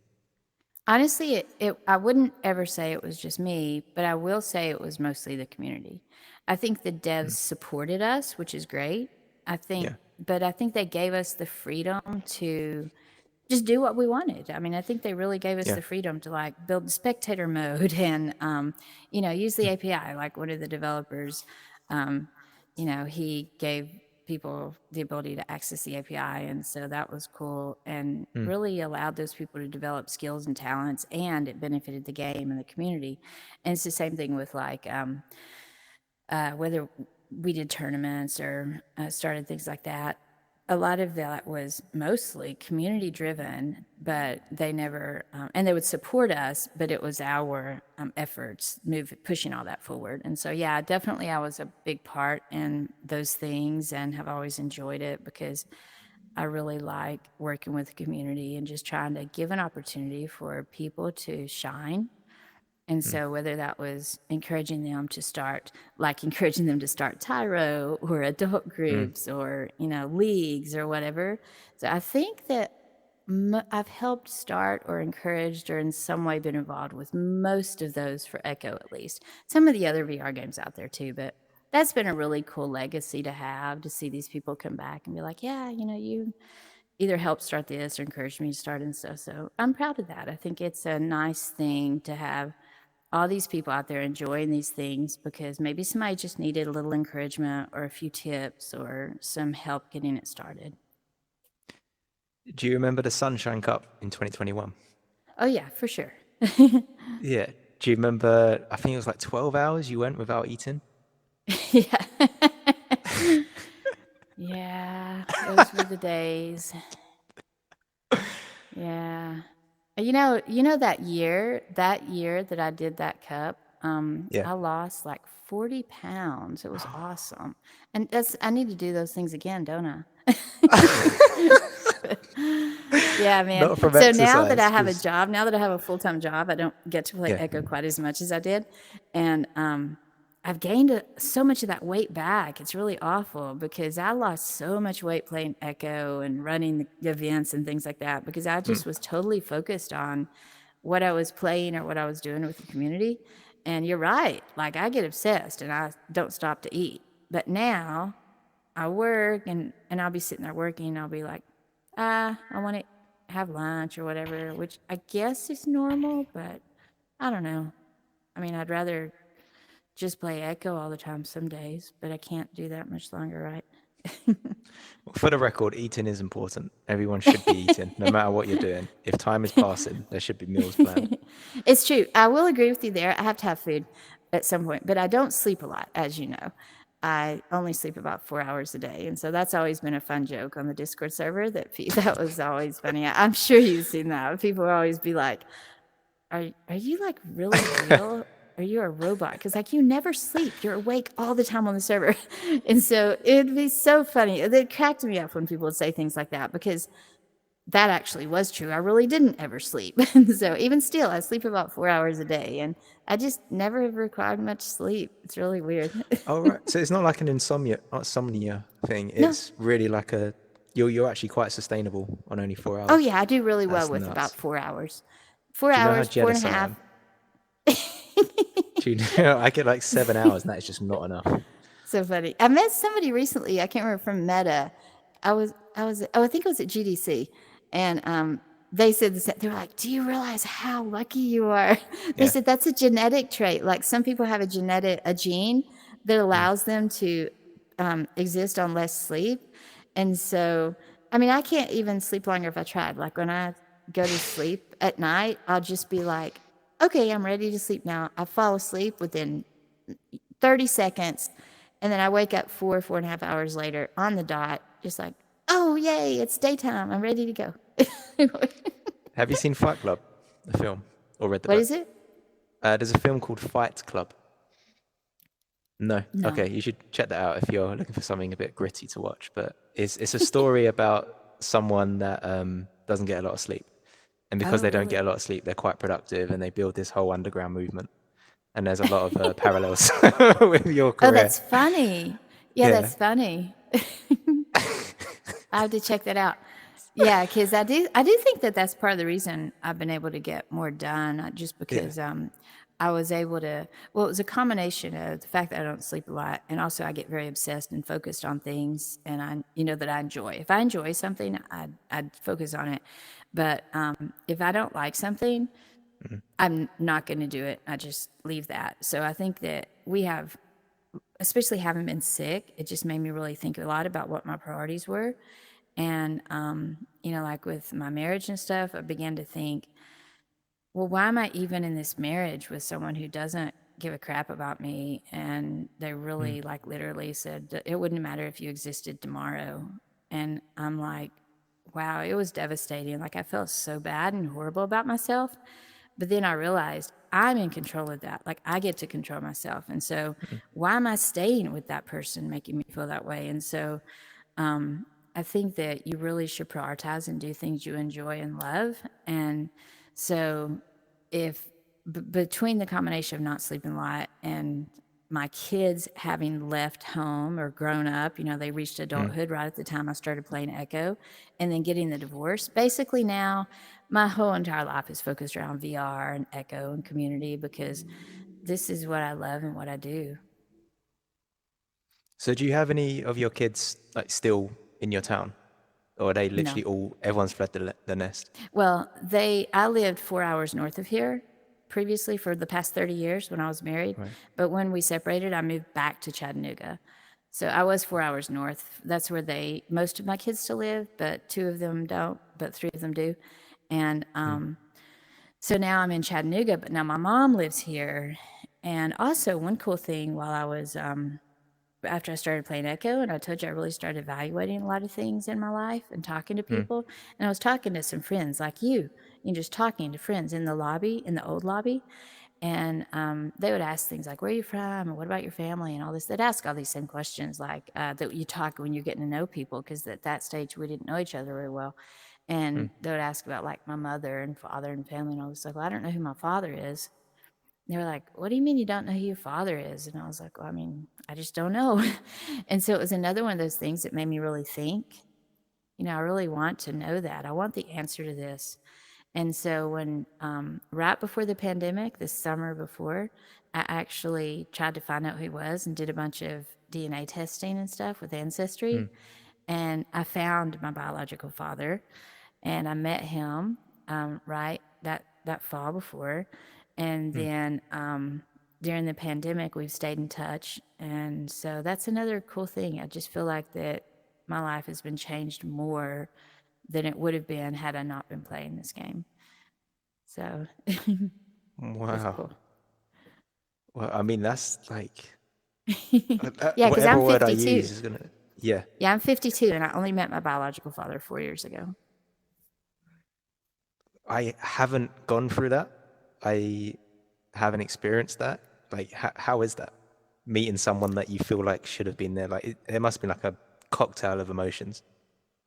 Honestly, I wouldn't ever say it was just me, but I will say it was mostly the community. I think the devs supported us, which is great. But I think they gave us the freedom to just do what we wanted. I think they really gave us the freedom to like build the spectator mode and, use the API. Like, one of the developers, he gave people the ability to access the API. And so that was cool and really allowed those people to develop skills and talents, and it benefited the game and the community. And it's the same thing with like whether we did tournaments or started things like that. A lot of that was mostly community driven, but they never, and they would support us, but it was our efforts pushing all that forward. And so, yeah, definitely I was a big part in those things and have always enjoyed it because I really like working with the community and just trying to give an opportunity for people to shine. And so whether that was encouraging them to start Tyro or adult groups or, leagues or whatever. So I think that I've helped start or encouraged or in some way been involved with most of those for Echo, at least. Some of the other VR games out there too, but that's been a really cool legacy to have, to see these people come back and be like, yeah, you either helped start this or encouraged me to start and stuff. So I'm proud of that. I think it's a nice thing to have all these people out there enjoying these things because maybe somebody just needed a little encouragement or a few tips or some help getting it started. Do you remember the Sunshine Cup in 2021? Oh, yeah, for sure. Yeah. Do you remember, I think it was like 12 hours you went without eating? Yeah. Yeah, those were the days. Yeah. You know that year that I did that cup, Yeah. I lost like 40 pounds. It was awesome. And I need to do those things again, don't I? Yeah, man. Not from So now that I exercise, have a just... job, now that I have a full-time job, I don't get to play Yeah. Echo quite as much as I did. And I've gained so much of that weight back. It's really awful because I lost so much weight playing Echo and running the events and things like that because I just was totally focused on what I was playing or what I was doing with the community. And you're right. Like I get obsessed and I don't stop to eat. But now I work and I'll be sitting there working and I'll be like, I want to have lunch or whatever, which I guess is normal, but I don't know. I mean, I'd rather just play Echo all the time some days, but I can't do that much longer, right? For the record, eating is important. Everyone should be eating, no matter what you're doing. If time is passing, there should be meals planned. It's true. I will agree with you there. I have to have food at some point, but I don't sleep a lot, as you know. I only sleep about 4 hours a day. And so that's always been a fun joke on the Discord server. That was always funny. I'm sure you've seen that. People will always be like, are you like really real? Are you a robot? Because like you never sleep. You're awake all the time on the server. And so it'd be so funny. It cracked me up when people would say things like that because that actually was true. I really didn't ever sleep. So even still, I sleep about 4 hours a day. And I just never have required much sleep. It's really weird. Oh, right. So it's not like an insomnia thing. No. It's really like you're actually quite sustainable on only 4 hours. Oh, yeah, I do really well That's with nuts. about 4 hours. 4 Do you know how hours, four and jealous a I half. am? Do you know, I get like 7 hours and that is just not enough. So funny. I met somebody recently, I can't remember, from Meta. I think it was at GDC. And they said this, they were like, do you realize how lucky you are? They Yeah. said that's a genetic trait. Like some people have a gene that allows them to exist on less sleep. And so, I mean, I can't even sleep longer if I tried. Like when I go to sleep at night, I'll just be like, okay, I'm ready to sleep now. I fall asleep within 30 seconds. And then I wake up 4.5 hours later on the dot, just like, oh, yay, it's daytime. I'm ready to go. Have you seen Fight Club, the film, or read the What book? is it? There's a film called Fight Club. No. No. Okay, you should check that out if you're looking for something a bit gritty to watch. But it's a story about someone that doesn't get a lot of sleep. And because Oh, they don't really? get a lot of sleep, they're quite productive and they build this whole underground movement. And there's a lot of parallels with your career. Oh, that's funny. Yeah, Yeah. that's funny. I have to check that out. Yeah, because I do think that that's part of the reason I've been able to get more done, just because I was able to. Well, it was a combination of the fact that I don't sleep a lot, and also I get very obsessed and focused on things, and that I enjoy. If I enjoy something, I'd focus on it. But if I don't like something, I'm not going to do it. I just leave that. So I think that we have especially having been sick, it just made me really think a lot about what my priorities were. And, you know, like with my marriage and stuff, I began to think, well, why am I even in this marriage with someone who doesn't give a crap about me? And they really, like, literally said that it wouldn't matter if you existed tomorrow. And I'm like, wow, it was devastating. Like, I felt so bad and horrible about myself. But then I realized I'm in control of that. Like, I get to control myself. And so, why am I staying with that person making me feel that way? And so, I think that you really should prioritize and do things you enjoy and love. And so, if between the combination of not sleeping a lot and my kids having left home or grown up, you know, they reached adulthood right at the time I started playing Echo, and then getting the divorce. Basically, now my whole entire life is focused around VR and Echo and community because this is what I love and what I do. So do you have any of your kids like still in your town? Or are they No. literally all, everyone's fled the nest? Well, I lived 4 hours north of here previously for the past 30 years when I was married. Right. But when we separated, I moved back to Chattanooga. So I was 4 hours north. That's where most of my kids still live, but 2 of them don't, but 3 of them do. And so now I'm in Chattanooga, but now my mom lives here. And also, one cool thing while I was after I started playing Echo, and I told you I really started evaluating a lot of things in my life and talking to people. And I was talking to some friends like you, and just talking to friends in the lobby, in the old lobby. And they would ask things like, where are you from? And what about your family? And all this. They'd ask all these same questions like that you talk when you're getting to know people, because at that stage we didn't know each other very well. And they would ask about like my mother and father and family and all this stuff. Well, I don't know who my father is. They were like, what do you mean you don't know who your father is? And I was like, well, I mean, I just don't know. And so it was another one of those things that made me really think, you know, I really want to know that. I want the answer to this. And so when, right before the pandemic, the summer before, I actually tried to find out who he was and did a bunch of DNA testing and stuff with Ancestry. And I found my biological father, and I met him, right, that fall before. And then during the pandemic, we've stayed in touch. And so that's another cool thing. I just feel like that my life has been changed more than it would have been had I not been playing this game. So it's Wow. cool. Well, I mean, that's like, Yeah, because whatever I'm word I 52. use is gonna, yeah. Yeah, I'm 52, and I only met my biological father 4 years ago. I haven't gone through that. I haven't experienced that. Like, how is that? Meeting someone that you feel like should have been there. Like, it must be like a cocktail of emotions.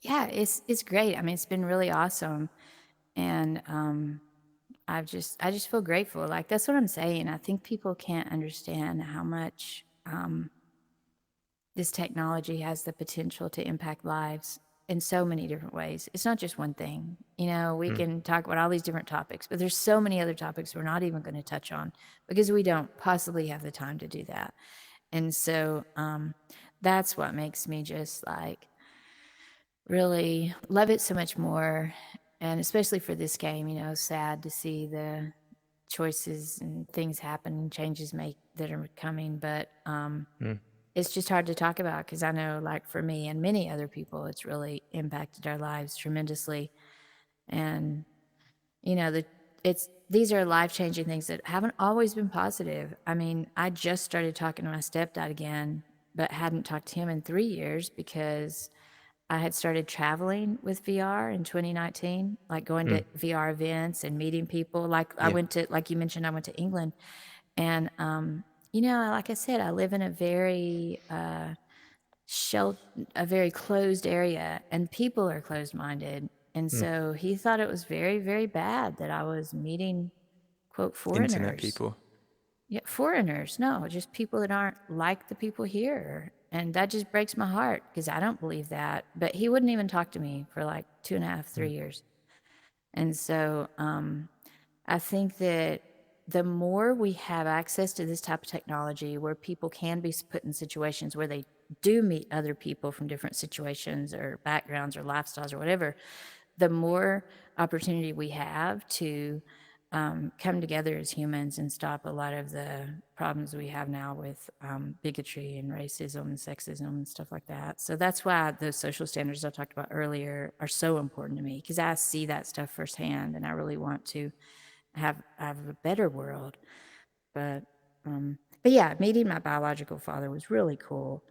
Yeah, it's great. I mean, it's been really awesome, and I just feel grateful. Like that's what I'm saying. I think people can't understand how much this technology has the potential to impact lives in so many different ways. It's not just one thing. You know, we can talk about all these different topics, but there's so many other topics we're not even going to touch on because we don't possibly have the time to do that. And so that's what makes me just like really love it so much more. And especially for this game, you know, sad to see the choices and things happen and changes that are coming. But it's just hard to talk about because I know, like for me and many other people, it's really impacted our lives tremendously. And you know, these are life changing things that haven't always been positive. I mean, I just started talking to my stepdad again, but hadn't talked to him in 3 years because I had started traveling with VR in 2019, like going to VR events and meeting people. Like I Yeah. went to, like you mentioned, I went to England, and you know, like I said, I live in a very a very closed area, and people are closed-minded. And so he thought it was very, very bad that I was meeting, quote, Internet foreigners. people. Yeah, foreigners. No, just people that aren't like the people here. And that just breaks my heart because I don't believe that. But he wouldn't even talk to me for like 2.5, 3 years. And so I think that the more we have access to this type of technology where people can be put in situations where they do meet other people from different situations or backgrounds or lifestyles or whatever, the more opportunity we have to come together as humans and stop a lot of the problems we have now with bigotry and racism and sexism and stuff like that. So that's why those social standards I talked about earlier are so important to me, because I see that stuff firsthand, and I really want to have a better world. But yeah, meeting my biological father was really cool,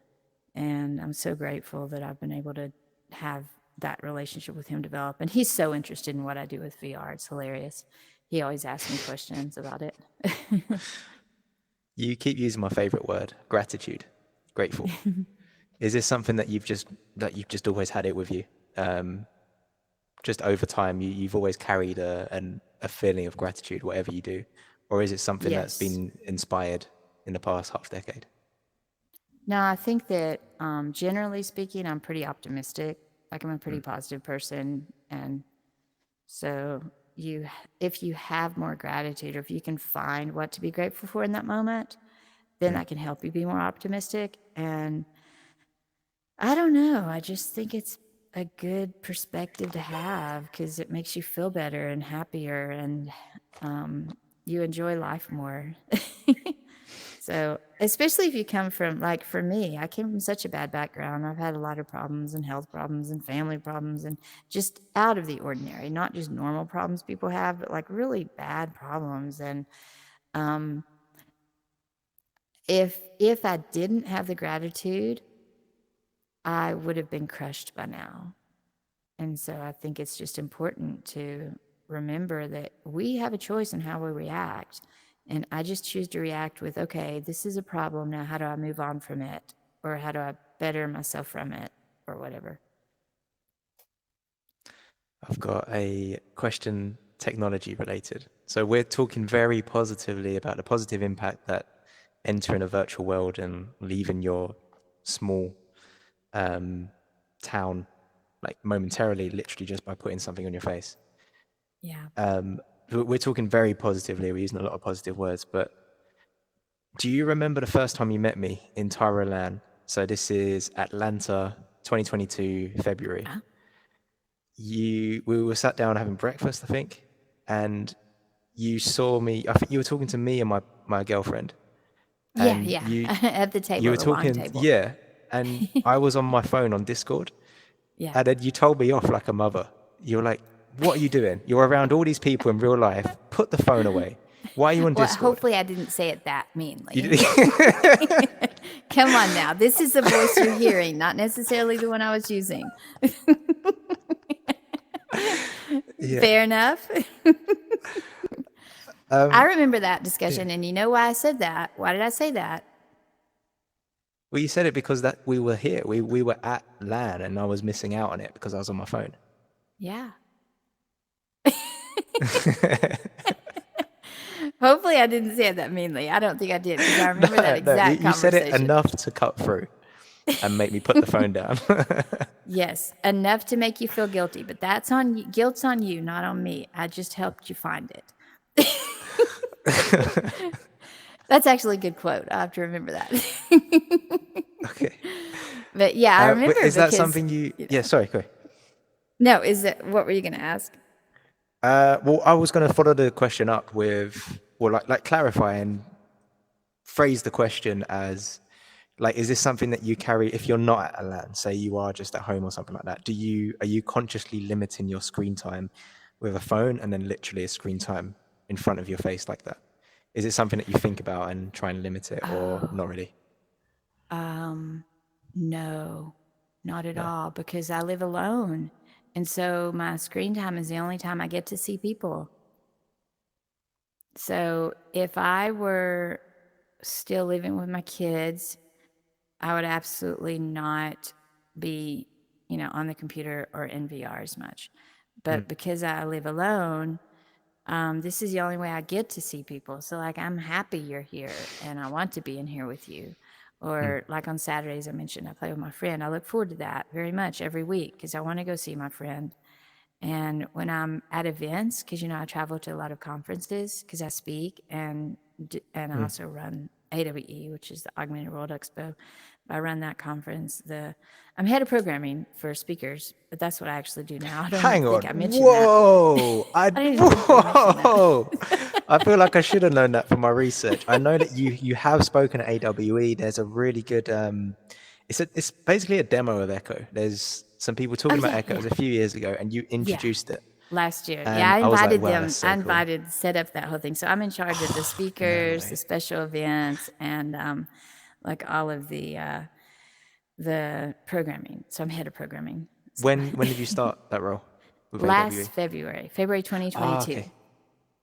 and I'm so grateful that I've been able to have that relationship with him develop. And he's so interested in what I do with VR. It's hilarious. He always asks me questions about it. You keep using my favorite word, gratitude, grateful. Is this something that you've just always had it with you? Just over time, you've always carried a feeling of gratitude, whatever you do, or is it something that's been inspired in the past half decade? No, I think that generally speaking, I'm pretty optimistic. Like, I'm a pretty positive person, and so if you have more gratitude, or if you can find what to be grateful for in that moment, then that can help you be more optimistic. And I don't know, I just think it's a good perspective to have, because it makes you feel better and happier, and you enjoy life more. So, especially if you come from, like, for me, I came from such a bad background. I've had a lot of problems and health problems and family problems, and just out of the ordinary, not just normal problems people have, but like really bad problems. And if I didn't have the gratitude, I would have been crushed by now. And so I think it's just important to remember that we have a choice in how we react. And I just choose to react with, okay, this is a problem. Now, how do I move on from it? Or how do I better myself from it? Or whatever. I've got a question, technology related. So we're talking very positively about the positive impact that entering a virtual world and leaving your small town, like momentarily, literally just by putting something on your face. Yeah. We're talking very positively. We're using a lot of positive words, but do you remember the first time you met me in Thailand? So this is Atlanta, 2022, February. We were sat down having breakfast, I think, and you saw me. I think you were talking to me and my girlfriend. And Yeah. At the table, you were the long talking, table. yeah. And I was on my phone on Discord, Yeah. and then you told me off like a mother. You were like, "What are you doing? You're around all these people in real life. Put the phone away. Why are you on Well, Discord?" hopefully I didn't say it that meanly. You did- Come on now. This is the voice you're hearing, not necessarily the one I was using. Yeah. Fair enough. I remember that discussion, and you know why I said that? Why did I say that? Well, you said it because that we were here. We were at LAN, and I was missing out on it because I was on my phone. Yeah. Hopefully I didn't say it that meanly. I don't think I did, because I remember that exact you said conversation. it enough to cut through and make me put the phone down. Yes, enough to make you feel guilty, but that's on you. Guilt's on you, not on me. I just helped you find it. That's actually a good quote. I have to remember that. Okay. But yeah, I remember. Is that because, something you? Yeah. Sorry. Go ahead. No, is it? What were you going to ask? Well, I was going to follow the question up with, well, like clarify and phrase the question as, like, is this something that you carry if you're not at a LAN? Say you are just at home or something like that. Are you consciously limiting your screen time with a phone and then literally a screen time in front of your face like that? Is it something that you think about and try and limit it, or not really? No, not at No. all, because I live alone. And so my screen time is the only time I get to see people. So if I were still living with my kids, I would absolutely not be, on the computer or in VR as much. But because I live alone, this is the only way I get to see people. So, like, I'm happy you're here, and I want to be in here with you. Or like on Saturdays, I mentioned I play with my friend. I look forward to that very much every week, because I want to go see my friend. And when I'm at events, because I travel to a lot of conferences because I speak, and I also run AWE, which is the Augmented World Expo. I run that conference. I'm head of programming for speakers, but that's what I actually do now. I don't Hang even on. think I mentioned that. Whoa. I didn't even think I mentioned that. Whoa. I feel like I should have known that from my research. I know that you have spoken at AWE. There's a really good it's basically a demo of Echo. There's some people talking about Echo. It was a few years ago, and you introduced it. Last year. And Yeah, I I was like, invited wow, them. that's so I cool. invited, set up that whole thing. So I'm in charge of the speakers, the special events, and like all of the programming. So I'm head of programming. So. When did you start that role with AWE? Last February 2022. Ah, okay.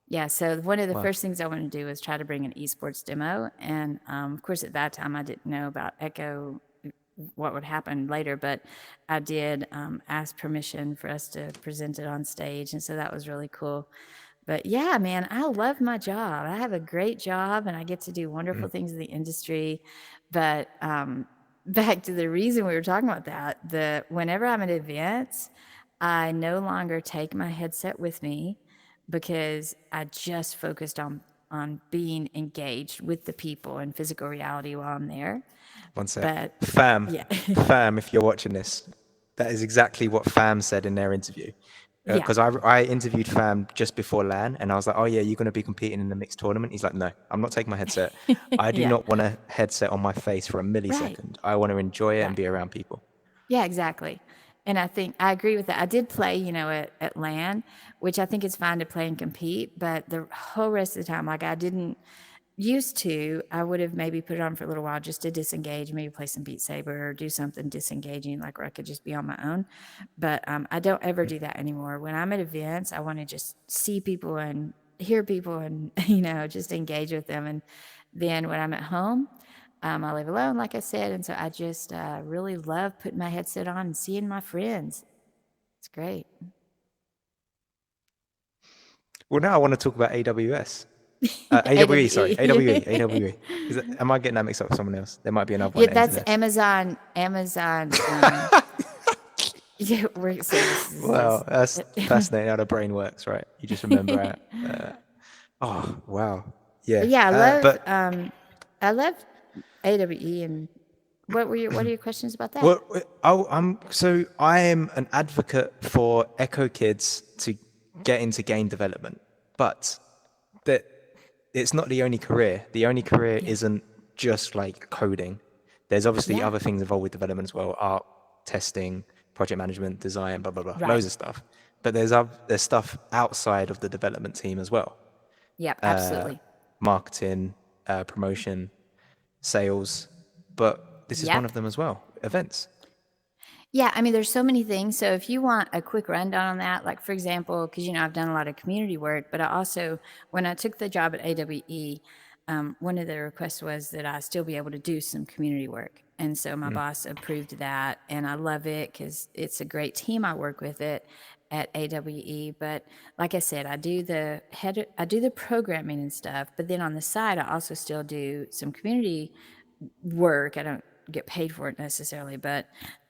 Yeah, so one of the first things I wanted to do was try to bring an esports demo. And of course, at that time, I didn't know about Echo, what would happen later, but I did ask permission for us to present it on stage. And so that was really cool. But yeah, man, I love my job. I have a great job and I get to do wonderful things in the industry. But back to the reason we were talking about that, whenever I'm at events, I no longer take my headset with me because I just focused on being engaged with the people in physical reality while I'm there. One sec. But Fam, yeah. Fam, if you're watching this, that is exactly what Fam said in their interview. Because I interviewed Fam just before LAN, and I was like, oh yeah, you're going to be competing in the mixed tournament? He's like, no, I'm not taking my headset. I do not want a headset on my face for a millisecond. I want to enjoy it and be around people. Yeah, exactly. And I think I agree with that. I did play, at LAN, which I think is fine to play and compete, but the whole rest of the time, like I didn't used to, I would have maybe put it on for a little while just to disengage, maybe play some Beat Saber or do something disengaging, like where I could just be on my own. But I don't ever do that anymore. When I'm at events, I want to just see people and hear people and, just engage with them. And then when I'm at home, I live alone, like I said. And so I just really love putting my headset on and seeing my friends. It's great. Well, now I want to talk about AWS. AWE, sorry. AWE. Am I getting that mixed up with someone else? There might be another one. Yeah, that's Amazon. Yeah, we're wow, that's fascinating how the brain works, right? You just remember it. Oh, wow. Yeah. Yeah, I love AWE. And what are your questions about that? Well, so I am an advocate for Echo kids to get into game development, but that it's not the only career. The only career isn't just like coding. There's obviously other things involved with development as well: art, testing, project management, design, blah blah blah, loads of stuff. But there's stuff outside of the development team as well. Yep, absolutely. Marketing, promotion, sales, but this is one of them as well. Events. Yeah, I mean, there's so many things. So if you want a quick rundown on that, like for example, because I've done a lot of community work, but I also, when I took the job at AWE, one of the requests was that I still be able to do some community work. And so my boss approved that, and I love it because it's a great team I work with it at AWE. But like I said, I do the programming and stuff, but then on the side, I also still do some community work. I don't get paid for it necessarily, but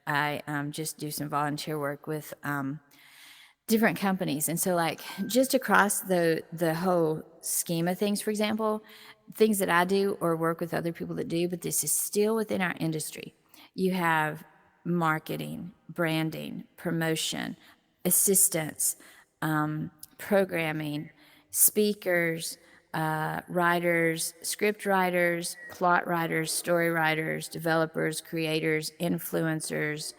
I just do some volunteer work with different companies. And so like just across the whole scheme of things, for example, things that I do or work with other people that do, but this is still within our industry. You have marketing, branding, promotion, assistance, programming, speakers, writers, script writers, plot writers, story writers, developers, creators, influencers.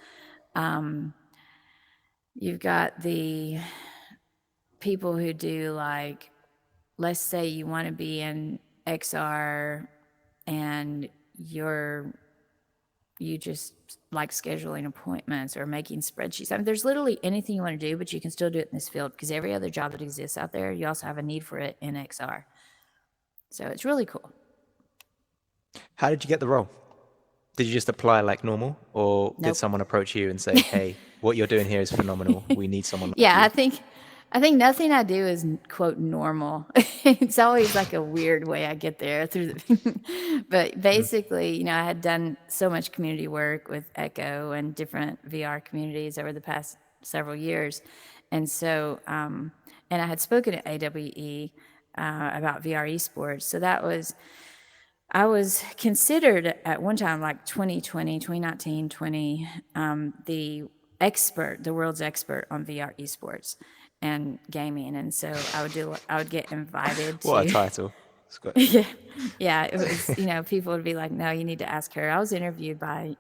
You've got the people who do, like, let's say you want to be in XR and you just like scheduling appointments or making spreadsheets. I mean, there's literally anything you want to do, but you can still do it in this field because every other job that exists out there, you also have a need for it in XR. So it's really cool. How did you get the role? Did you just apply like normal, or did someone approach you and say, hey, what you're doing here is phenomenal. We need someone like you? I think nothing I do is, quote, normal. It's always like a weird way I get there but basically, I had done so much community work with Echo and different VR communities over the past several years. And so, and I had spoken at AWE about VR esports. So that was I was considered at one time, like 2020, 2019, 20, the world's expert on VR esports and gaming. And so I would get invited What a to, title. It's got, yeah, yeah, it was, people would be like, no, you need to ask her. I was interviewed by,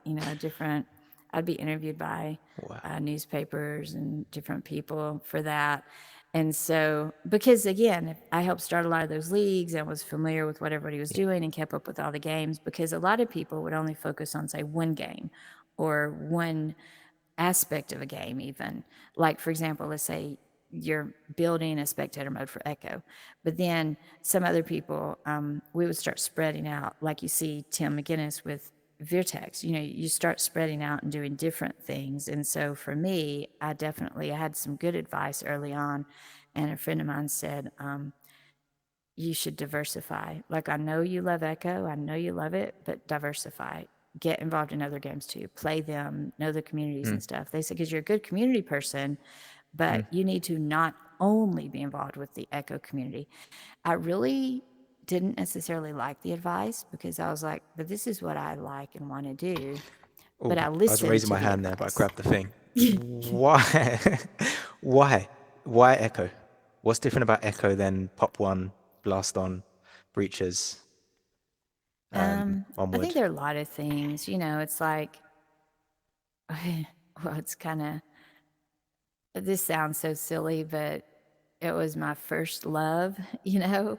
I'd be interviewed by wow. newspapers and different people for that. And so, because again, I helped start a lot of those leagues and was familiar with what everybody was doing and kept up with all the games, because a lot of people would only focus on, say, one game or one aspect of a game, even. Like, for example, let's say you're building a spectator mode for Echo, but then some other people, we would start spreading out, like you see Tim McGinnis with Vertex. You start spreading out and doing different things. And so for me, I had some good advice early on, and a friend of mine said, you should diversify. Like, I know you love Echo, I know you love it, but diversify. Get involved in other games too. Play them, know the communities and stuff. They said, because you're a good community person, but you need to not only be involved with the Echo community. I really didn't necessarily like the advice, because I was like, but this is what I like and want to do. Ooh, But I I was listened raising to my the hand there, but I advice. grabbed the thing. Why? Why? Why Echo? What's different about Echo than Pop 1, Blast On, Breaches, I Onward? think there are a lot of things. It's like, well, it's kind of, this sounds so silly, but it was my first love,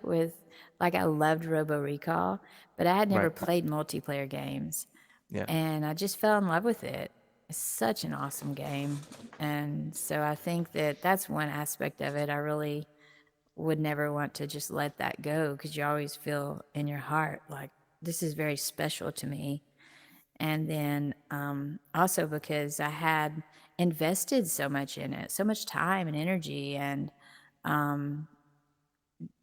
with, like, I loved Robo Recall, but I had never Right. played multiplayer games. Yeah. And I just fell in love with it. It's such an awesome game. And so I think that that's one aspect of it. I really would never want to just let that go, because you always feel in your heart like, this is very special to me. And then also because I had invested so much in it, so much time and energy, and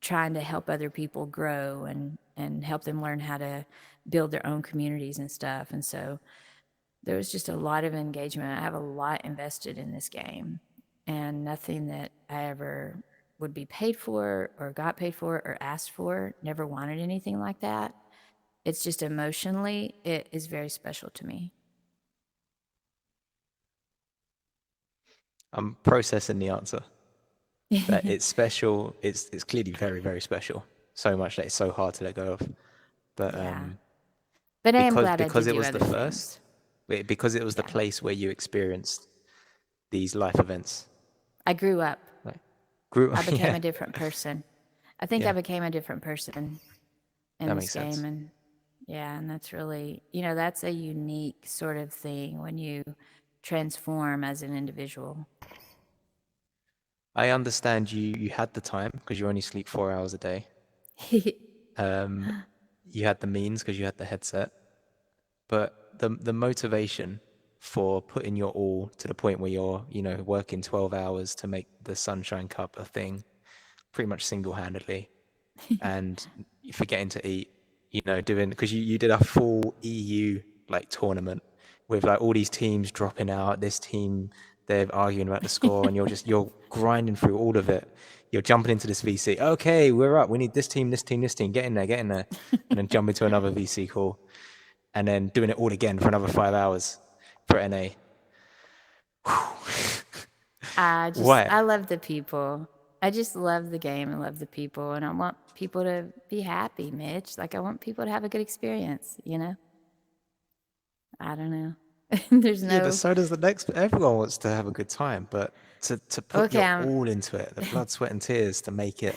trying to help other people grow and help them learn how to build their own communities and stuff. And so there was just a lot of engagement. I have a lot invested in this game, and nothing that I ever would be paid for or got paid for or asked for. Never wanted anything like that. It's just emotionally, it is very special to me. I'm processing the answer. That it's special. It's clearly very, very special. So much that it's so hard to let go of. But Yeah. But I am glad I did it do was other the things. first, because it was the Yeah. place where you experienced these life events. I grew up. Like, I became yeah, a different person. I think yeah, I became a different person in that this makes sense. game. And yeah, and that's really, that's a unique sort of thing when you transform as an individual. I understand you had the time because you only sleep 4 hours a day. You had the means because you had the headset, but the motivation for putting your all to the point where you're working 12 hours to make the Sunshine Cup a thing, pretty much single-handedly, and forgetting to eat, doing, because you did a full EU like tournament with like all these teams dropping out, this team they're arguing about the score, and you're grinding through all of it. You're jumping into this VC. Okay, we're up. We need this team, this team, this team. Get in there, and then jump into another VC call, and then doing it all again for another 5 hours for NA. Why? I love the people. I just love the game and love the people. And I want people to be happy, Mitch. Like, I want people to have a good experience, I don't know. There's Yeah, but no, so does the next. Everyone wants to have a good time, but to put okay, your all into it, the blood, sweat, and tears to make it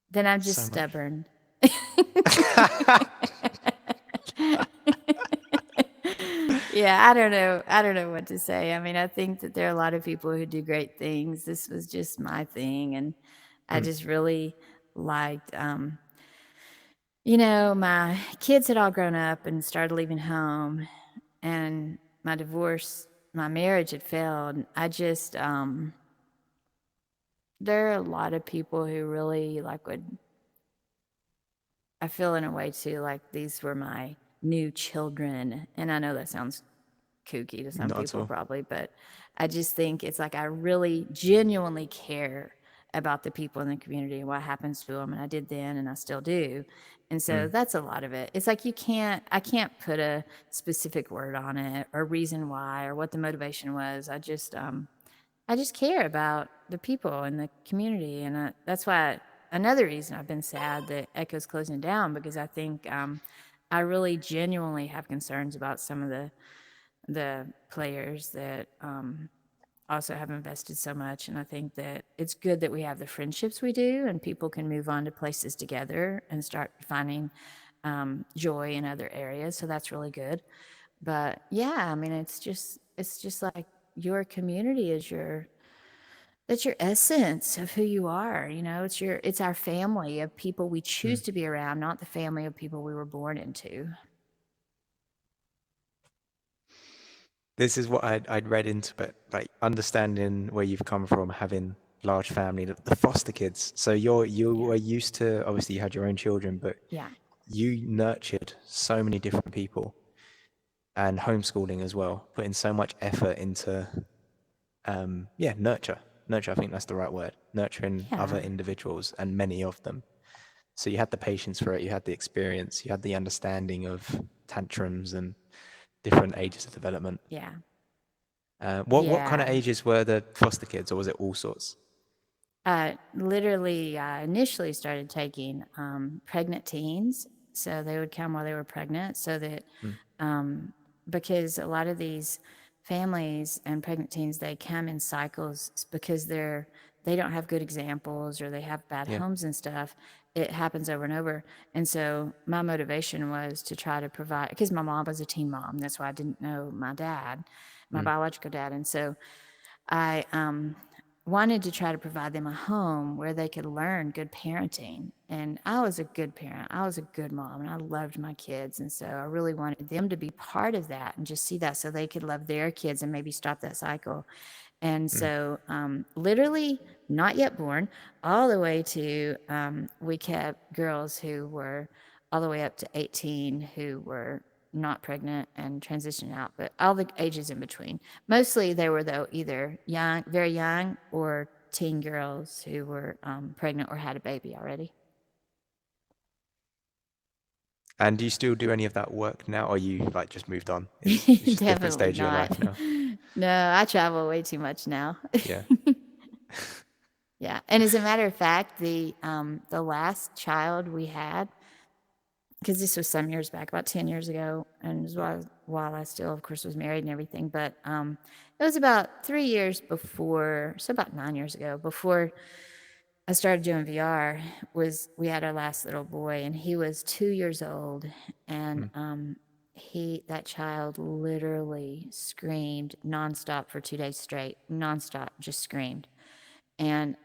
then I'm just so much. stubborn. Yeah, I don't know. I don't know what to say. I mean, I think that there are a lot of people who do great things. This was just my thing. And I just really liked, my kids had all grown up and started leaving home, and my marriage had failed. I just, there are a lot of people who really I feel in a way too, like these were my new children. And I know that sounds kooky to some Not at people all. probably, but I just think it's like I really genuinely care about the people in the community and what happens to them. And I did then, and I still do. And so that's a lot of it. It's like I can't put a specific word on it or reason why or what the motivation was. I just care about the people in the community. And that's why another reason I've been sad that Echo's closing down, because I think I really genuinely have concerns about some of the players that also have invested so much. And I think that it's good that we have the friendships we do, and people can move on to places together and start finding joy in other areas. So that's really good. But yeah, I mean, it's just like your community is that's your essence of who you are. You know, it's our family of people we choose to be around, not the family of people we were born into. This is what I'd read into it, like understanding where you've come from, having large family, the foster kids. So you were used to, obviously you had your own children, but Yeah. you nurtured so many different people, and homeschooling as well, putting so much effort into nurture. I think that's the right word. Nurturing other Yeah. individuals, and many of them. So you had the patience for it, you had the experience, you had the understanding of tantrums and different ages of development. Yeah. What kind of Yeah. ages were the foster kids, or was it all sorts? Literally, initially started taking pregnant teens. So they would come while they were pregnant, so that because a lot of these families and pregnant teens, they come in cycles because they don't have good examples, or they have bad Yeah. homes and stuff. It happens over and over. And so my motivation was to try to provide, because my mom was a teen mom. That's why I didn't know my dad, my biological dad. And so I wanted to try to provide them a home where they could learn good parenting. And I was a good parent. I was a good mom, and I loved my kids. And so I really wanted them to be part of that and just see that, so they could love their kids and maybe stop that cycle. And so literally not yet born, all the way to we kept girls who were all the way up to 18 who were not pregnant and transitioning out, but all the ages in between. Mostly they were, though, either young, very young, or teen girls who were pregnant or had a baby already. And do you still do any of that work now, or you like just moved on? It's just a different Definitely stage of your not. life now. No, I travel way too much now. Yeah. Yeah, and as a matter of fact, the last child we had, because this was some years back, about 10 years ago, and it was while I still, of course, was married and everything, but it was about 3 years before, so about 9 years ago, before I started doing VR, we had our last little boy, and he was 2 years old, and that child literally screamed nonstop for 2 days straight, nonstop, just screamed. And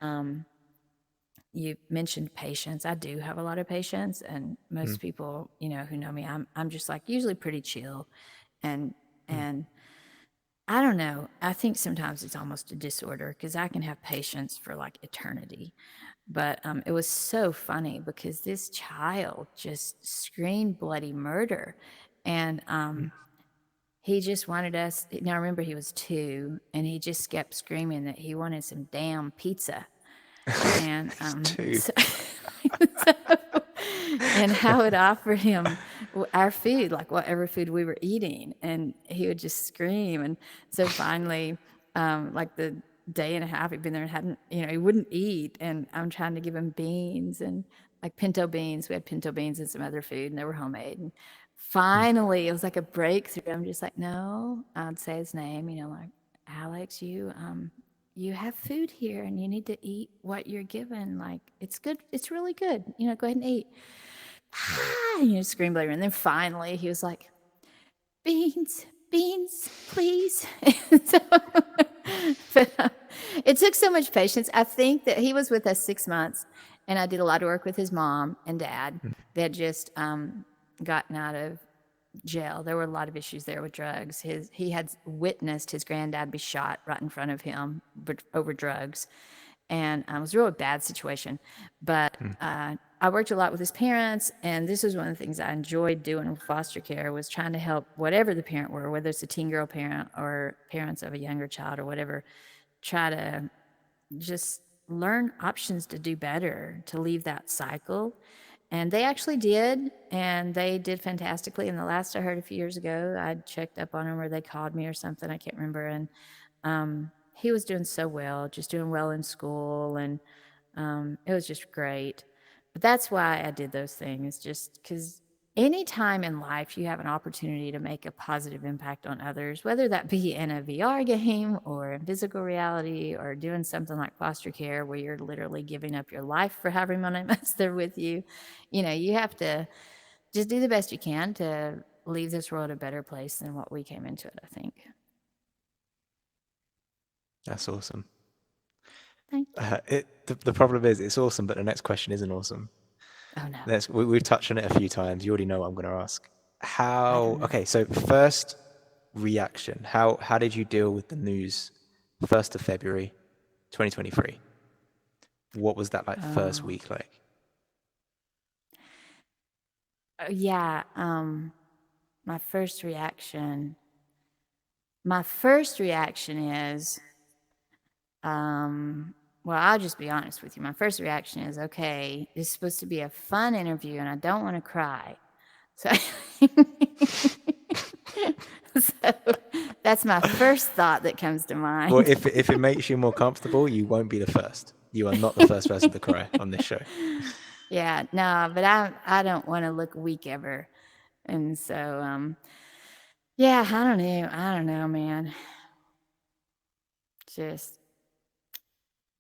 you mentioned patience. I do have a lot of patience, and most people, who know me, I'm just like usually pretty chill, and I don't know. I think sometimes it's almost a disorder, because I can have patience for like eternity. But it was so funny because this child just screamed bloody murder, and he just wanted us. Now remember, he was 2, and he just kept screaming that he wanted some damn pizza. And Two. and I would offer him our food, like whatever food we were eating, and he would just scream. And so finally, like the day and a half he'd been there and hadn't, he wouldn't eat, and I'm trying to give him beans and like pinto beans. We had pinto beans and some other food, and they were homemade. And finally, it was like a breakthrough. I'm just like, no, I'd say his name, like, Alex, you have food here, and you need to eat what you're given. Like, it's good. It's really good. Go ahead and eat. Scream later. And then finally he was like, beans, please. So, but, it took so much patience. I think that he was with us 6 months, and I did a lot of work with his mom and dad. They had just gotten out of jail. There were a lot of issues there with drugs. He had witnessed his granddad be shot right in front of him over drugs, and it was a really bad situation. But I worked a lot with his parents, and this was one of the things I enjoyed doing with foster care, was trying to help whatever the parent were, whether it's a teen girl parent or parents of a younger child or whatever, try to just learn options to do better, to leave that cycle. And they actually did, and they did fantastically. And the last I heard a few years ago, I checked up on him, or they called me or something, I can't remember. And he was doing so well, just doing well in school, and it was just great. But that's why I did those things, just because anytime in life you have an opportunity to make a positive impact on others, whether that be in a VR game or in physical reality or doing something like foster care where you're literally giving up your life for however many months they're with you, you have to just do the best you can to leave this world a better place than what we came into it, I think. That's awesome. Thank you. The problem is it's awesome, but the next question isn't awesome. Oh, no. We've touched on it a few times. You already know what I'm going to ask. know. Okay, so first reaction. How did you deal with the news 1st of February, 2023? What was that first week like? Yeah, my first reaction is, well, I'll just be honest with you. My first reaction is, okay, this is supposed to be a fun interview and I don't want to cry. So, so that's my first thought that comes to mind. Well, if it makes you more comfortable, you won't be the first. You are not the first person to cry on this show. Yeah, no, but I don't want to look weak ever. And so, yeah, I don't know, man. Just,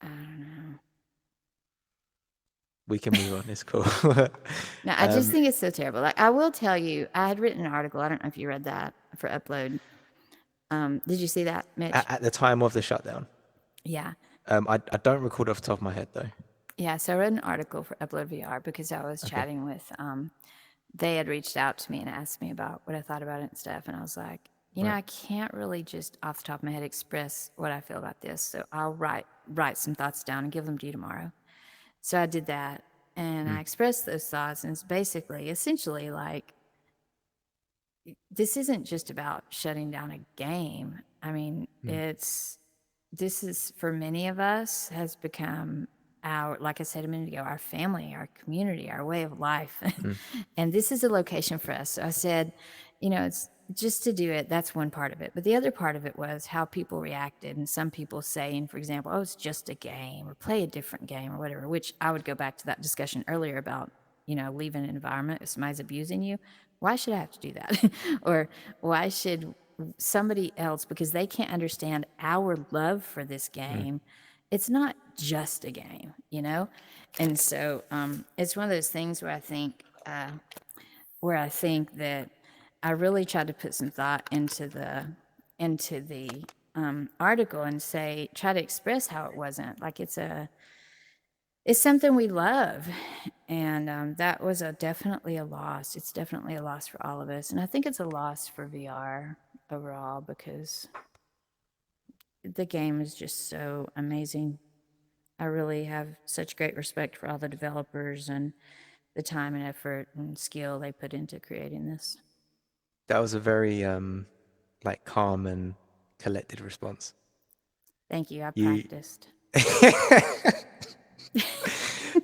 I don't know. We can move on. It's cool. No, I just think it's so terrible. Like, I will tell you, I had written an article. I don't know if you read that for Upload. Did you see that, Mitch? At the time of the shutdown. Yeah. I don't recall it off the top of my head though. Yeah, so I wrote an article for Upload VR because I was chatting with, they had reached out to me and asked me about what I thought about it and stuff. And I was like, I can't really just off the top of my head express what I feel about this. So I'll write some thoughts down and give them to you tomorrow. So I did that, and I expressed those thoughts, and it's essentially like, this isn't just about shutting down a game. I mean, this is, for many of us, has become our, like I said a minute ago, our family, our community, our way of life. And this is a location for us. So I said, it's just to do it. That's one part of it. But the other part of it was how people reacted. And some people saying, for example, oh, it's just a game, or play a different game or whatever, which I would go back to that discussion earlier about, leaving an environment if somebody's abusing you. Why should I have to do that? Or why should somebody else, because they can't understand our love for this game, it's not just a game, And so it's one of those things where I think that I really tried to put some thought into the article and try to express how it wasn't like it's something we love, and that was definitely a loss. It's definitely a loss for all of us, and I think it's a loss for VR overall because the game is just so amazing. I really have such great respect for all the developers and the time and effort and skill they put into creating this. That was a very calm and collected response. Thank you. I practiced.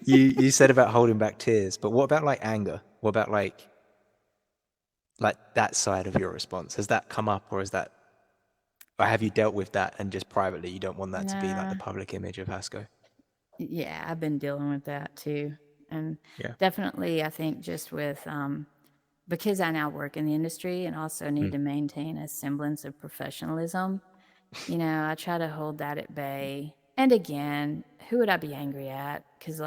You said about holding back tears, but what about anger? What about like that side of your response? Has that come up, or have you dealt with that and just privately you don't want that to be the public image of Hasko? Yeah, I've been dealing with that too. And Yeah. definitely I think just with because I now work in the industry and also need to maintain a semblance of professionalism, I try to hold that at bay. And again, who would I be angry at? Because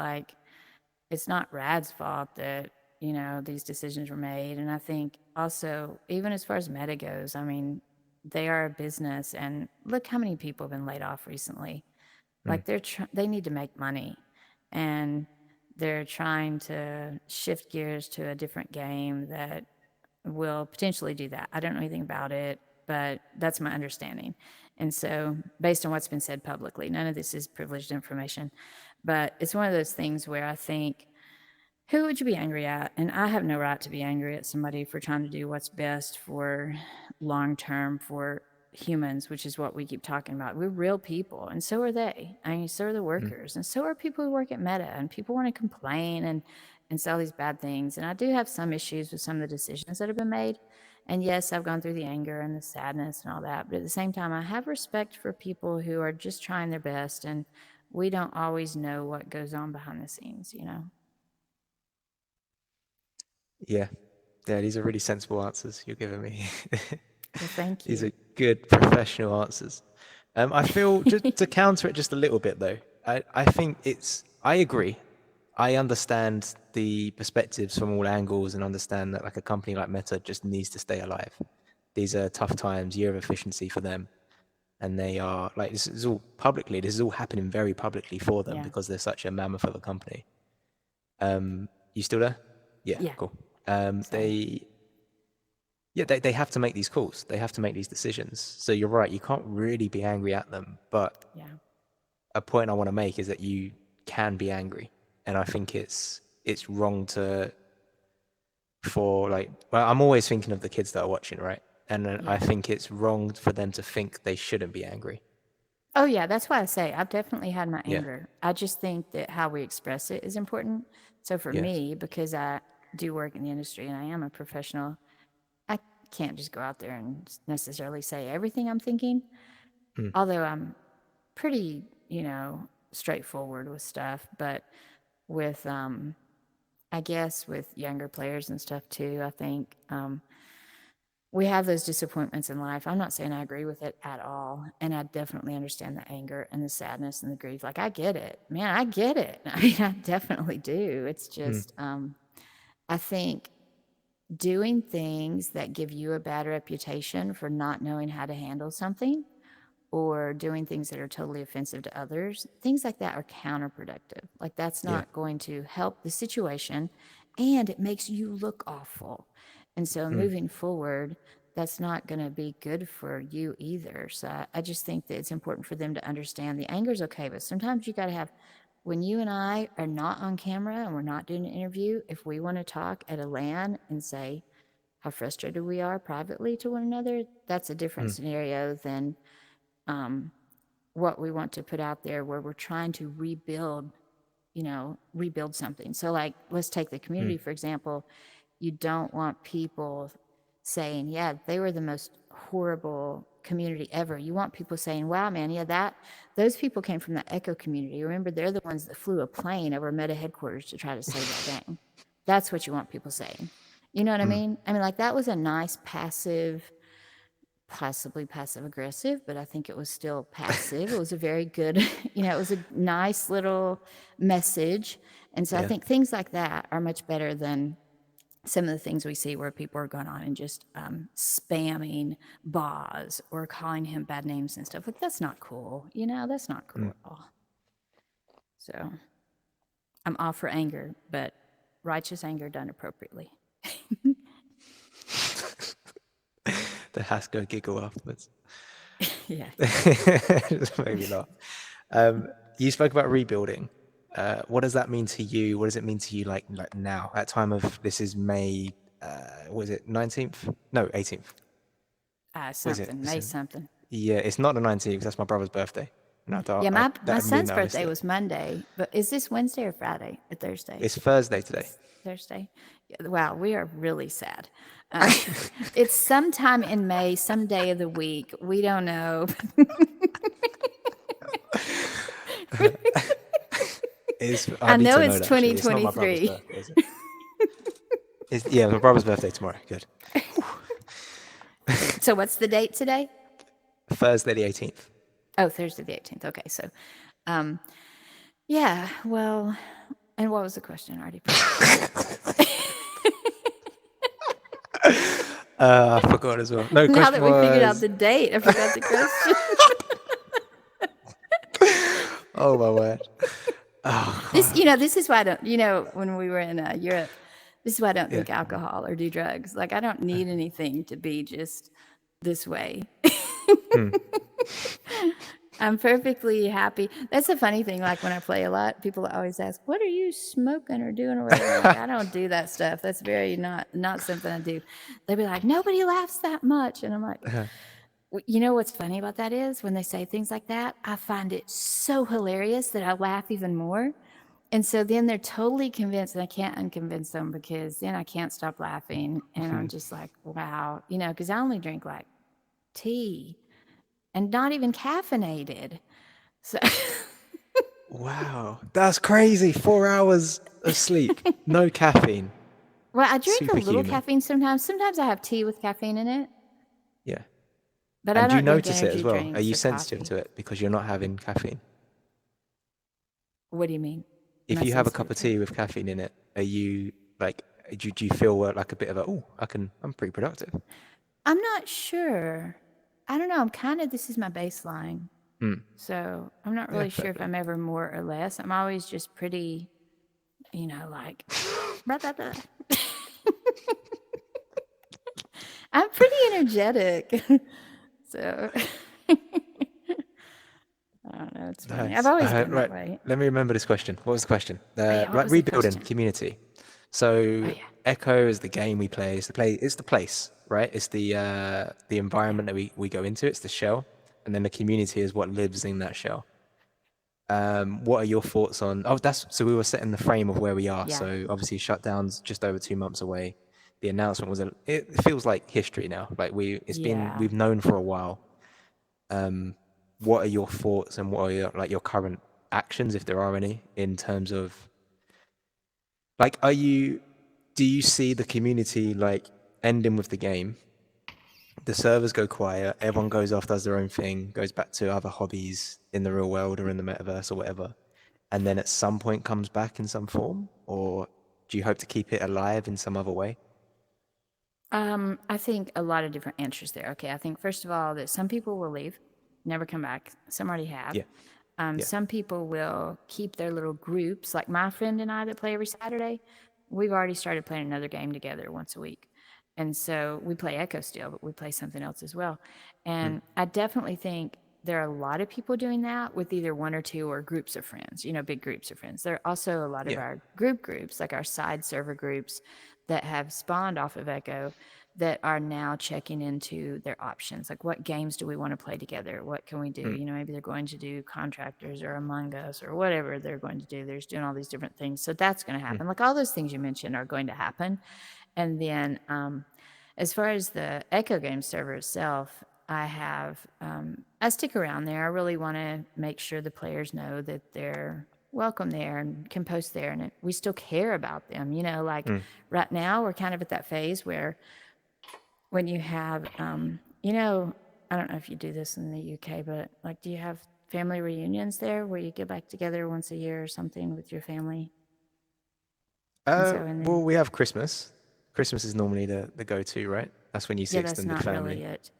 it's not Rad's fault that these decisions were made. And I think also, even as far as Meta goes, I mean, they are a business, and look how many people have been laid off recently. Like they need to make money, and they're trying to shift gears to a different game that will potentially do that. I don't know anything about it, but that's my understanding. And so, based on what's been said publicly, none of this is privileged information, but it's one of those things where I think, who would you be angry at? And I have no right to be angry at somebody for trying to do what's best for long term for humans, which is what we keep talking about. We're real people, and so are they. I mean, so are the workers, and so are people who work at Meta, and people want to complain and say all these bad things. And I do have some issues with some of the decisions that have been made. And yes, I've gone through the anger and the sadness and all that. But at the same time, I have respect for people who are just trying their best. And we don't always know what goes on behind the scenes, you know? Yeah. Yeah, these are really sensible answers you're giving me. Well, thank you. These are good professional answers. I feel, just to counter it just a little bit though, I think I agree. I understand the perspectives from all angles and understand that like a company like Meta just needs to stay alive. These are tough times, year of efficiency for them. And they are like, this is all happening very publicly for them because they're such a mammoth of a company. You still there? Yeah. Cool. They have to make these calls. They have to make these decisions. So you're right. You can't really be angry at them. But a point I want to make is that you can be angry. And I think it's wrong I'm always thinking of the kids that are watching, right? And I think it's wrong for them to think they shouldn't be angry. Oh, yeah. That's why I say I've definitely had my anger. I just think that how we express it is important. So for me, because I do work in the industry and I am a professional, I can't just go out there and necessarily say everything I'm thinking. Although I'm pretty, straightforward with stuff. But with, I guess with younger players and stuff too, I think we have those disappointments in life. I'm not saying I agree with it at all. And I definitely understand the anger and the sadness and the grief. Like, I get it. Man, I get it. I mean, I definitely do. It's just, I think doing things that give you a bad reputation for not knowing how to handle something, or doing things that are totally offensive to others, things like that are counterproductive. Like, that's not going to help the situation, and it makes you look awful. And so moving forward, that's not going to be good for you either. So I just think that it's important for them to understand the anger is okay, but sometimes you got to have, when you and I are not on camera and we're not doing an interview, if we want to talk at a LAN and say how frustrated we are privately to one another, that's a different scenario than what we want to put out there where we're trying to rebuild something. So like, let's take the community, for example. You don't want people saying, yeah, they were the most horrible community ever. You want people saying, wow, man, those people came from the Echo community. Remember, they're the ones that flew a plane over Meta headquarters to try to save that game. That's what you want people saying. You know what I mean? I mean, like, that was a nice passive, possibly passive aggressive, but I think it was still passive. It was a very good, it was a nice little message. And so I think things like that are much better than some of the things we see where people are going on and just spamming Boz or calling him bad names and stuff. Like, that's not cool. That's not cool at all. So I'm all for anger, but righteous anger done appropriately. The Hasko giggle afterwards. Yeah. Just made me laugh. You spoke about rebuilding. What does that mean to you? What does it mean to you like now? At time of, this is May, was it 19th? No, 18th. May something. Yeah, it's not the 19th. That's my brother's birthday. No, my son's birthday was Monday, but is this Wednesday or Friday or Thursday? It's Thursday today. Thursday. Wow, we are really sad. It's sometime in May, some day of the week. We don't know. I know it's 2023. Yeah, my brother's birthday tomorrow. Good. So what's the date today? Thursday the 18th. Oh, Thursday the 18th. Okay, so, yeah, well, and what was the question? I already I forgot as well. No, now that we figured out the date, I forgot the question. Oh my word. Oh, this is why I don't, when we were in Europe, this is why I don't drink alcohol or do drugs. Like, I don't need anything to be just this way. I'm perfectly happy. That's a funny thing. Like, when I play a lot, people always ask, what are you smoking or doing or whatever? Like, I don't do that stuff. That's very not something I do. They'll be like, nobody laughs that much. And I'm like, You know what's funny about that is when they say things like that, I find it so hilarious that I laugh even more. And so then they're totally convinced, and I can't unconvince them because then I can't stop laughing. And I'm just like, wow, because I only drink like tea and not even caffeinated. So, Wow, that's crazy. 4 hours of sleep, no caffeine. well, I drink a little Superhuman. caffeine sometimes. Sometimes I have tea with caffeine in it, Yeah. but I And do you don't drink notice it as energy well? Are drinks you or sensitive coffee. to it because you're not having caffeine? What do you mean? Am If I you have a sensitive cup of to it? tea with caffeine in it, are you like, do you feel like a bit of a, oh, I'm pretty productive? I'm not sure. I don't know. This is my baseline. So I'm not Yeah, really fair sure if play. I'm ever more or less. I'm always just pretty, like, blah, blah, blah. I'm pretty energetic. So I don't know. It's funny. I've Nice. always been that Right. way. Let me remember this question. What was the question? Oh, yeah. What Like was the rebuilding question? community. Oh, So yeah. Echo is the game we play. It's the place, right? It's the environment that we go into. It's the shell, and then the community is what lives in that shell. What are your thoughts on? Oh, so we were setting the frame of where we are. Yeah. So obviously, shutdown's just over 2 months away. The announcement was it feels like history now. Like Yeah. we've known for a while. What are your thoughts and what are your current actions, if there are any, in terms of like, do you see the community like ending with the game? The servers go quiet, everyone goes off, does their own thing, goes back to other hobbies in the real world or in the metaverse or whatever, and then at some point comes back in some form? Or do you hope to keep it alive in some other way? I think a lot of different answers there. Okay. I think, first of all, that some people will leave, never come back. Some already have. Yeah, yeah. Some people will keep their little groups. Like my friend and I that play every Saturday, we've already started playing another game together once a week. And so we play Echo still, but we play something else as well. Mm, And I definitely think there are a lot of people doing that with either one or two or groups of friends, big groups of friends. There are also a lot of yeah. our groups, like our side server groups that have spawned off of Echo that are now checking into their options. Like, what games do we want to play together? What can we do? Mm, Maybe they're going to do Contractors or Among Us or whatever they're going to do. They're just doing all these different things. So that's going to mm, happen. Like, all those things you mentioned are going to happen. And then as far as the Echo Game server itself, I stick around there. I really want to make sure the players know that they're welcome there and can post there, and we still care about them. Like mm. right now, we're kind of at that phase where when you have, I don't know if you do this in the UK, but like, do you have family reunions there where you get back together once a year or something with your family? And so, and Well, then, we have Christmas. Christmas is normally the go-to, right? That's when you see yeah, that's extended not family. really it.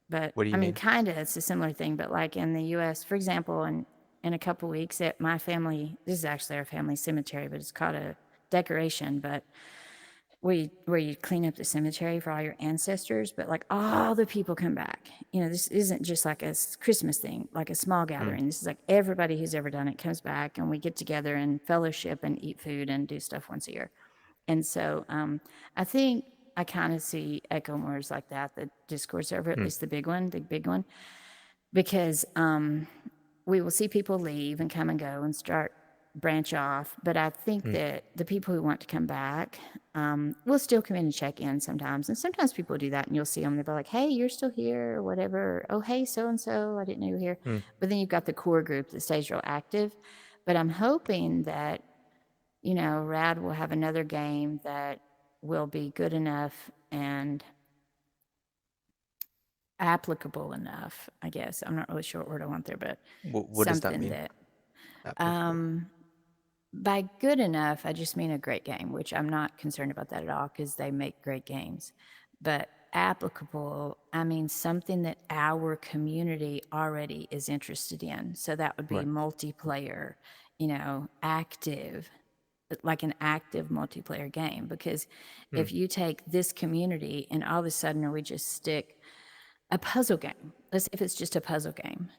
But What do I you mean, mean? kind of, it's a similar thing. But like in the US, for example, in a couple weeks, at my family, this is actually our family cemetery, but it's called a decoration. But where you clean up the cemetery for all your ancestors, but like all the people come back. This isn't just like a Christmas thing, like a small Mm, gathering. This is like everybody who's ever done it comes back, and we get together and fellowship and eat food and do stuff once a year. And so I think I kind of see Echo more as like that, the Discord server, at mm, least the big one, because we will see people leave and come and go and start branch off. But I think mm, that the people who want to come back will still come in and check in sometimes. And sometimes people do that, and you'll see them. They'll be like, "Hey, you're still here," or whatever. Or, "Oh, hey, so and so, I didn't know you were here." mm, But then you've got the core group that stays real active. But I'm hoping that Rad will have another game that will be good enough and applicable enough, I guess. I'm not really sure what word I want there, but What does that something mean? that, Applicable. by good enough, I just mean a great game, which I'm not concerned about that at all because they make great games. But applicable, I mean something that our community already is interested in. So that would be Right. multiplayer, active, like an active multiplayer game. Because Mm, if you take this community and all of a sudden we just stick a puzzle game, let's say if it's just a puzzle game,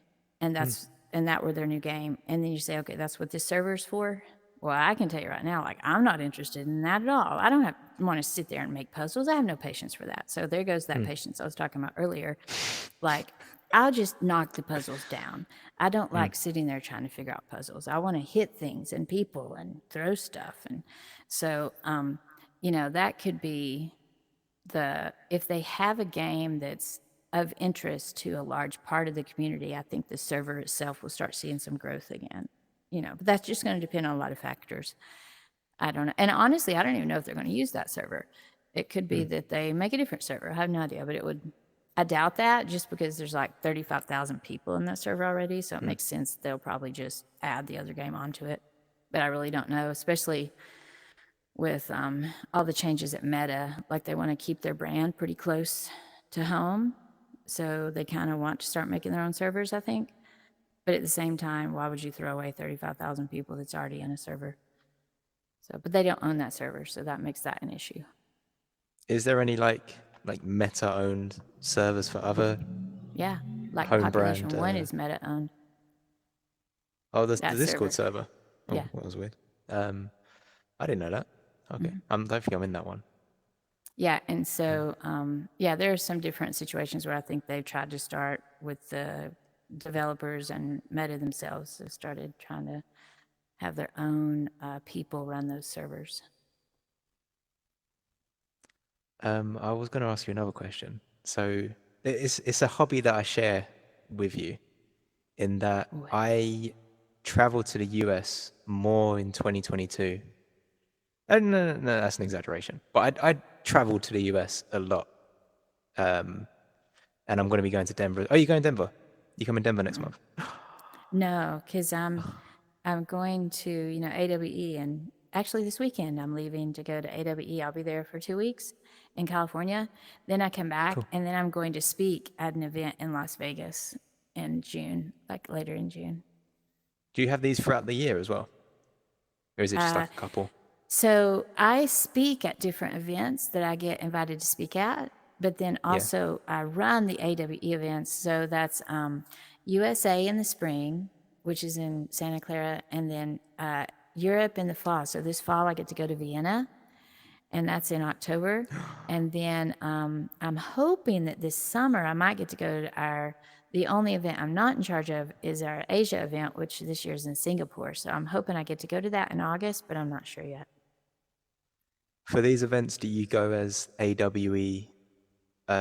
and mm, that were their new game, and then you say, okay, that's what this server's for. Well, I can tell you right now, like, I'm not interested in that at all. I don't have want to sit there and make puzzles. I have no patience for that. So there goes that patience I was talking about earlier. Like, I'll just knock the puzzles down. I don't like sitting there trying to figure out puzzles. I want to hit things and people and throw stuff. And so, that could be if they have a game that's of interest to a large part of the community, I think the server itself will start seeing some growth again. But that's just going to depend on a lot of factors. I don't know. And honestly, I don't even know if they're going to use that server. It could be that they make a different server. I have no idea, but I doubt that, just because there's like 35,000 people in that server already. So it makes sense they'll probably just add the other game onto it. But I really don't know, especially with all the changes at Meta. Like, they want to keep their brand pretty close to home. So they kind of want to start making their own servers, I think. But at the same time, why would you throw away 35,000 people that's already in a server? So, but they don't own that server, so that makes that an issue. Is there any like Meta-owned servers for other? Yeah, like Home Population brand, 1 is Meta owned. Oh, the That Discord server. Oh, Yeah. that was weird. I didn't know that. Okay, I don't think I'm in that one. Yeah, and so, there are some different situations where I think they've tried to start with the developers, and Meta themselves have started trying to have their own people run those servers. I was going to ask you another question. So it's a hobby that I share with you, in that I traveled to the US more in 2022. No, that's an exaggeration. But I traveled to the US a lot. And I'm going to be going to Denver. Oh, you going to Denver? You coming to Denver next month? No, because I'm going to, AWE, and actually this weekend I'm leaving to go to AWE. I'll be there for 2 weeks in California. Then I come back, and then I'm going to speak at an event in Las Vegas in June, like later in June. Do you have these throughout the year as well? Or is it just like a couple? So I speak at different events that I get invited to speak at, but then also I run the AWE events. So that's USA in the spring, which is in Santa Clara, and then Europe in the fall. So this fall I get to go to Vienna, and that's in October. And then I'm hoping that this summer I might get to go to the only event I'm not in charge of is our Asia event, which this year is in Singapore. So I'm hoping I get to go to that in August, but I'm not sure yet. For these events, do you go as AWE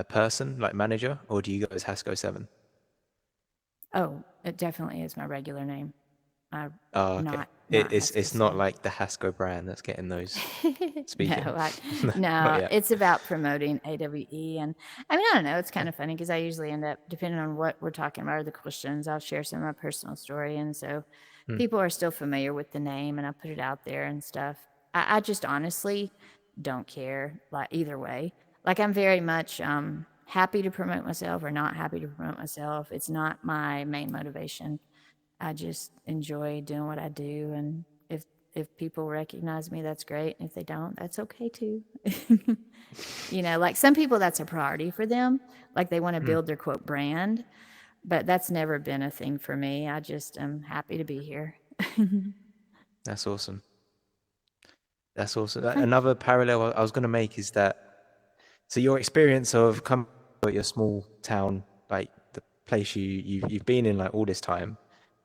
person, like manager, or do you go as Hasko7? Oh, it definitely is my regular name. Oh, okay. Not It's not Hasko7. like the Hasko brand that's getting those speaking. No, yet. it's about promoting AWE. And I mean, I don't know, it's kind of funny because I usually end up, depending on what we're talking about or the questions, I'll share some of my personal story. And so people are still familiar with the name, and I put it out there and stuff. I just honestly don't care, like, either way. Like, I'm very much happy to promote myself or not happy to promote myself. It's not my main motivation. I just enjoy doing what I do, and if people recognize me, that's great. And if they don't, that's okay too. Like, some people, that's a priority for them. Like, they want to build their quote brand, but that's never been a thing for me. I just am happy to be here. That's awesome. That's awesome. Another parallel I was going to make is that, so your experience of coming to your small town, like the place you've been in like all this time,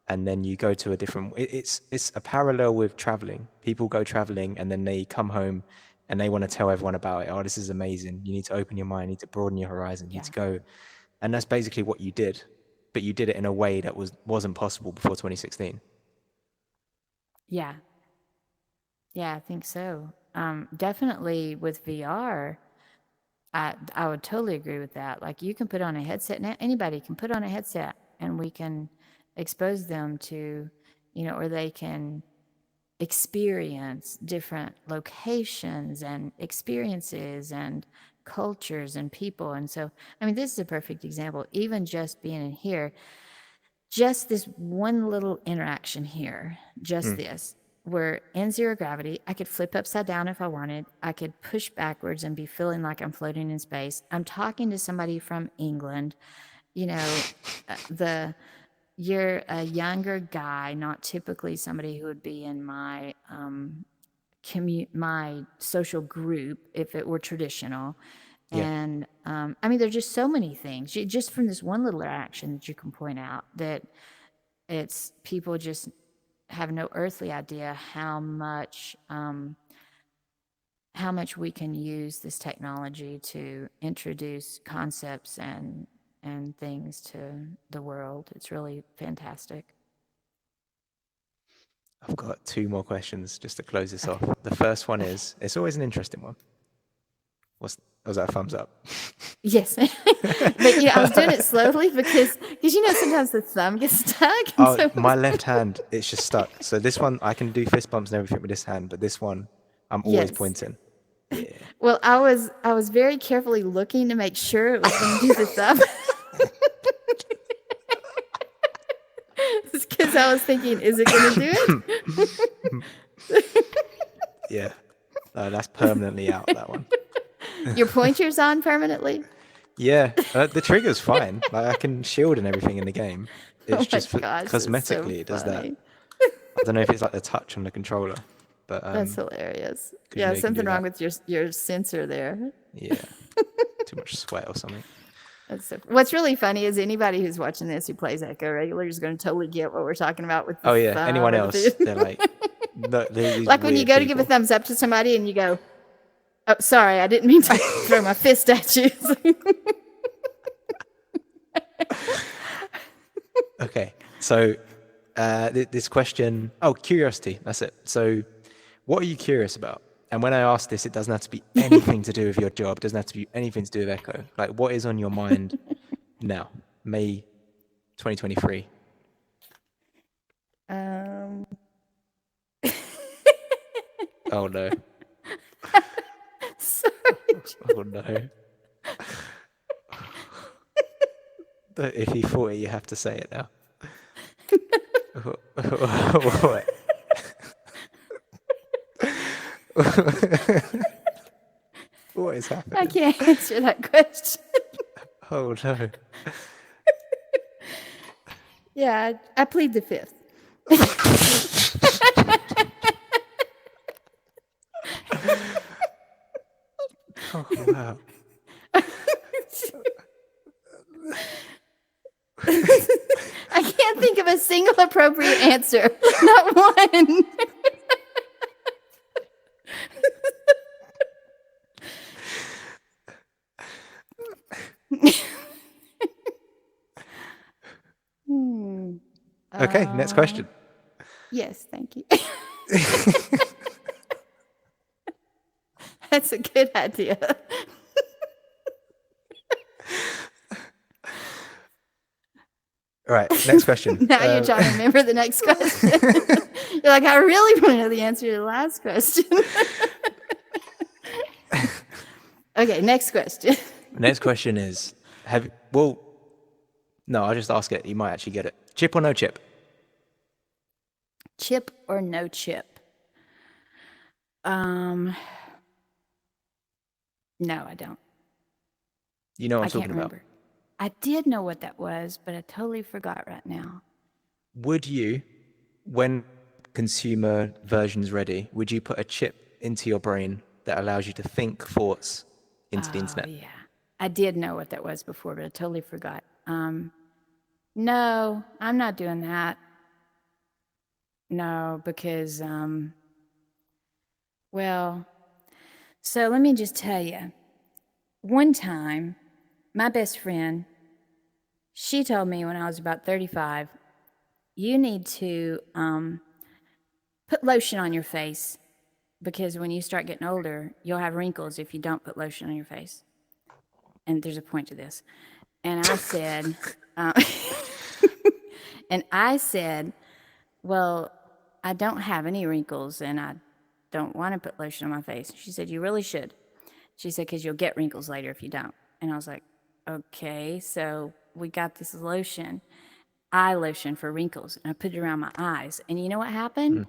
and then you go to a different, it's a parallel with traveling. People go traveling and then they come home and they want to tell everyone about it. Oh, this is amazing. You need to open your mind, you need to broaden your horizon, you need to go. And that's basically what you did, but you did it in a way that wasn't possible before 2016. Yeah, I think so. Definitely with VR, I would totally agree with that. Like, you can put on a headset now. Anybody can put on a headset, and we can expose them to, or they can experience different locations and experiences and cultures and people. And so, I mean, this is a perfect example. Even just being in here, just this one little interaction here, this. We're in zero gravity. I could flip upside down if I wanted. I could push backwards and be feeling like I'm floating in space. I'm talking to somebody from England. You're a younger guy, not typically somebody who would be in my my social group if it were traditional. Yeah. And I mean, there's just so many things just from this one little action that you can point out that it's people just have no earthly idea how much we can use this technology to introduce concepts and things to the world. It's really fantastic. I've got 2 more questions just to close this off. The first one is, it's always an interesting one. Was that a thumbs up? Yes. But I was doing it slowly because sometimes the thumb gets stuck. Oh, so my left hand, it's just stuck. So this one, I can do fist bumps and everything with this hand, but this one, I'm always Yes. pointing. Yeah. Well, I was very carefully looking to make sure it was going to do the thumb. Because I was thinking, is it going to do it? Yeah. No, that's permanently out, that one. Your pointer's on permanently? Yeah, the trigger's fine. Like, I can shield and everything in the game. It's just gosh, that's so cosmetically it does that. funny. I don't know if it's like the touch on the controller, but That's hilarious. 'cause Yeah, you can something do wrong that. with your sensor there. Yeah, too much sweat or something. That's so, what's really funny is anybody who's watching this who plays Echo regular is going to totally get what we're talking about with the Oh yeah, thumb anyone or the else? They're like, no, they're these like when you weird go to give a people. thumbs up to somebody and you go, "Oh, sorry, I didn't mean to throw my fist at you." Okay, so this question. Oh, curiosity. That's it. So, what are you curious about? And when I ask this, it doesn't have to be anything to do with your job. It doesn't have to be anything to do with Echo. Like, what is on your mind now, May 2023? Oh no. Sorry. Oh no. If you thought it, you have to say it now. What? What is happening? I can't answer that question. Oh no. Yeah, I plead the fifth. Oh wow. I can't think of a single appropriate answer. Not one. Okay, next question. Yes, thank you. That's a good idea. All right, next question. Now you're trying to remember the next question. You're like, I really want to know the answer to the last question. Okay, next question. Next question is, no, I'll just ask it. You might actually get it. Chip or no chip? Chip or no chip? No, I don't. You know what I'm I talking can't about. remember. I did know what that was, but I totally forgot right now. Would you, when consumer version's ready, would you put a chip into your brain that allows you to think thoughts into the internet? Yeah, I did know what that was before, but I totally forgot. No, I'm not doing that. No, because, well, so let me just tell you. One time, my best friend, she told me when I was about 35, you need to put lotion on your face because when you start getting older, you'll have wrinkles if you don't put lotion on your face. And there's a point to this. And I said, well, I don't have any wrinkles and I don't want to put lotion on my face. She said, you really should. She said, because you'll get wrinkles later if you don't. And I was like, okay, so we got this lotion, eye lotion for wrinkles, and I put it around my eyes. And you know what happened?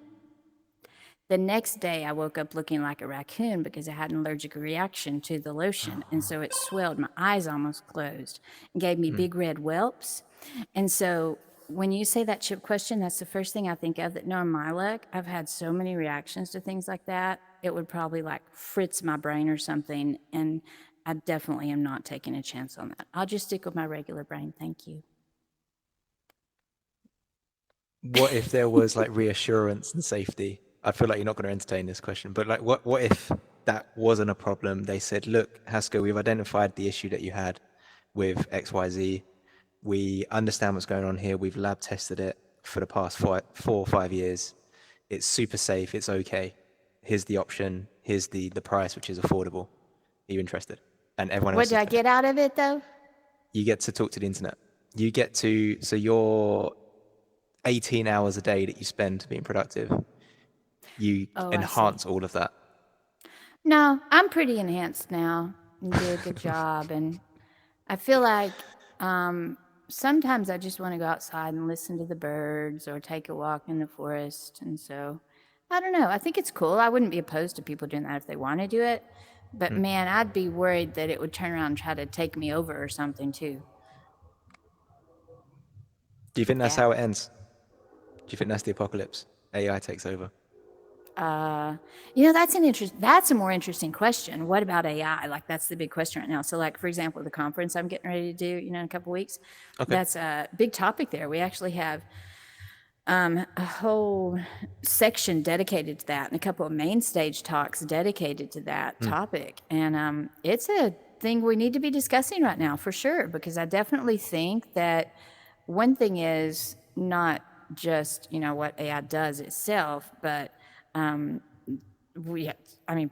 The next day, I woke up looking like a raccoon because I had an allergic reaction to the lotion. And so it swelled. My eyes almost closed and gave me big red whelps. And so when you say that chip question, that's the first thing I think of. That knowing my luck, I've had so many reactions to things like that. It would probably like fritz my brain or something. And I definitely am not taking a chance on that. I'll just stick with my regular brain. Thank you. What if there was like reassurance and safety? I feel like you're not going to entertain this question, but like, what if that wasn't a problem? They said, look, Hasko, we've identified the issue that you had with XYZ. We understand what's going on here. We've lab tested it for the past 4 or 5 years. It's super safe. It's okay. Here's the option. Here's the price, which is affordable. Are you interested? And everyone else What do I get out of it though? You get to talk to the internet. You get to, so your 18 hours a day that you spend being productive, you Oh, I see. enhance all of that. No, I'm pretty enhanced now and do a good job. And I feel like sometimes I just want to go outside and listen to the birds or take a walk in the forest. And so I don't know. I think it's cool. I wouldn't be opposed to people doing that if they want to do it. But man, I'd be worried that it would turn around and try to take me over or something too. Do you think that's Yeah. how it ends? Do you think that's the apocalypse? AI takes over? You know, that's a more interesting question. What about AI? Like that's the big question right now. So like, for example, the conference I'm getting ready to do, you know, in a couple of weeks, that's a big topic there. We actually have a whole section dedicated to that and a couple of main stage talks dedicated to that topic. And it's a thing we need to be discussing right now for sure, because I definitely think that one thing is not just, you know, what AI does itself, but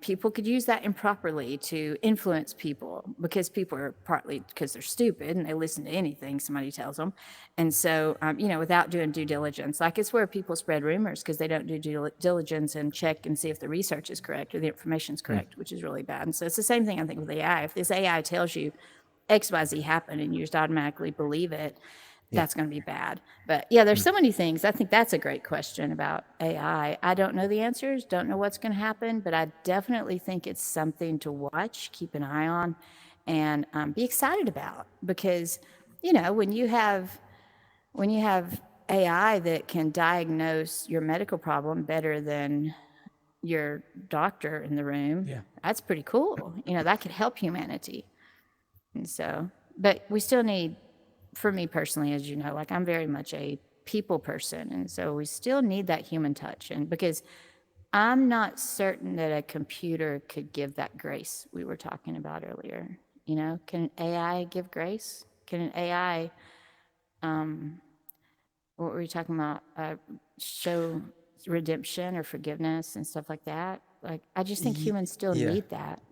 people could use that improperly to influence people, because people are partly because they're stupid and they listen to anything somebody tells them. And so, you know, without doing due diligence, like it's where people spread rumors because they don't do due diligence and check and see if the research is correct or the information is correct, which is really bad. And so it's the same thing, I think, with AI. If this AI tells you XYZ happened and you just automatically believe it, that's going to be bad. But yeah, there's so many things. I think that's a great question about AI. I don't know the answers, don't know what's going to happen, but I definitely think it's something to watch, keep an eye on, and be excited about. Because, you know, when you have AI that can diagnose your medical problem better than your doctor in the room, that's pretty cool. You know, that could help humanity. And so, but we still need, for me personally, as you know, like I'm very much a people person. And so we still need that human touch. And because I'm not certain that a computer could give that grace we were talking about earlier. You know, can AI give grace? Can an AI, what were we talking about? Show redemption or forgiveness and stuff like that? Like, I just think humans still need that.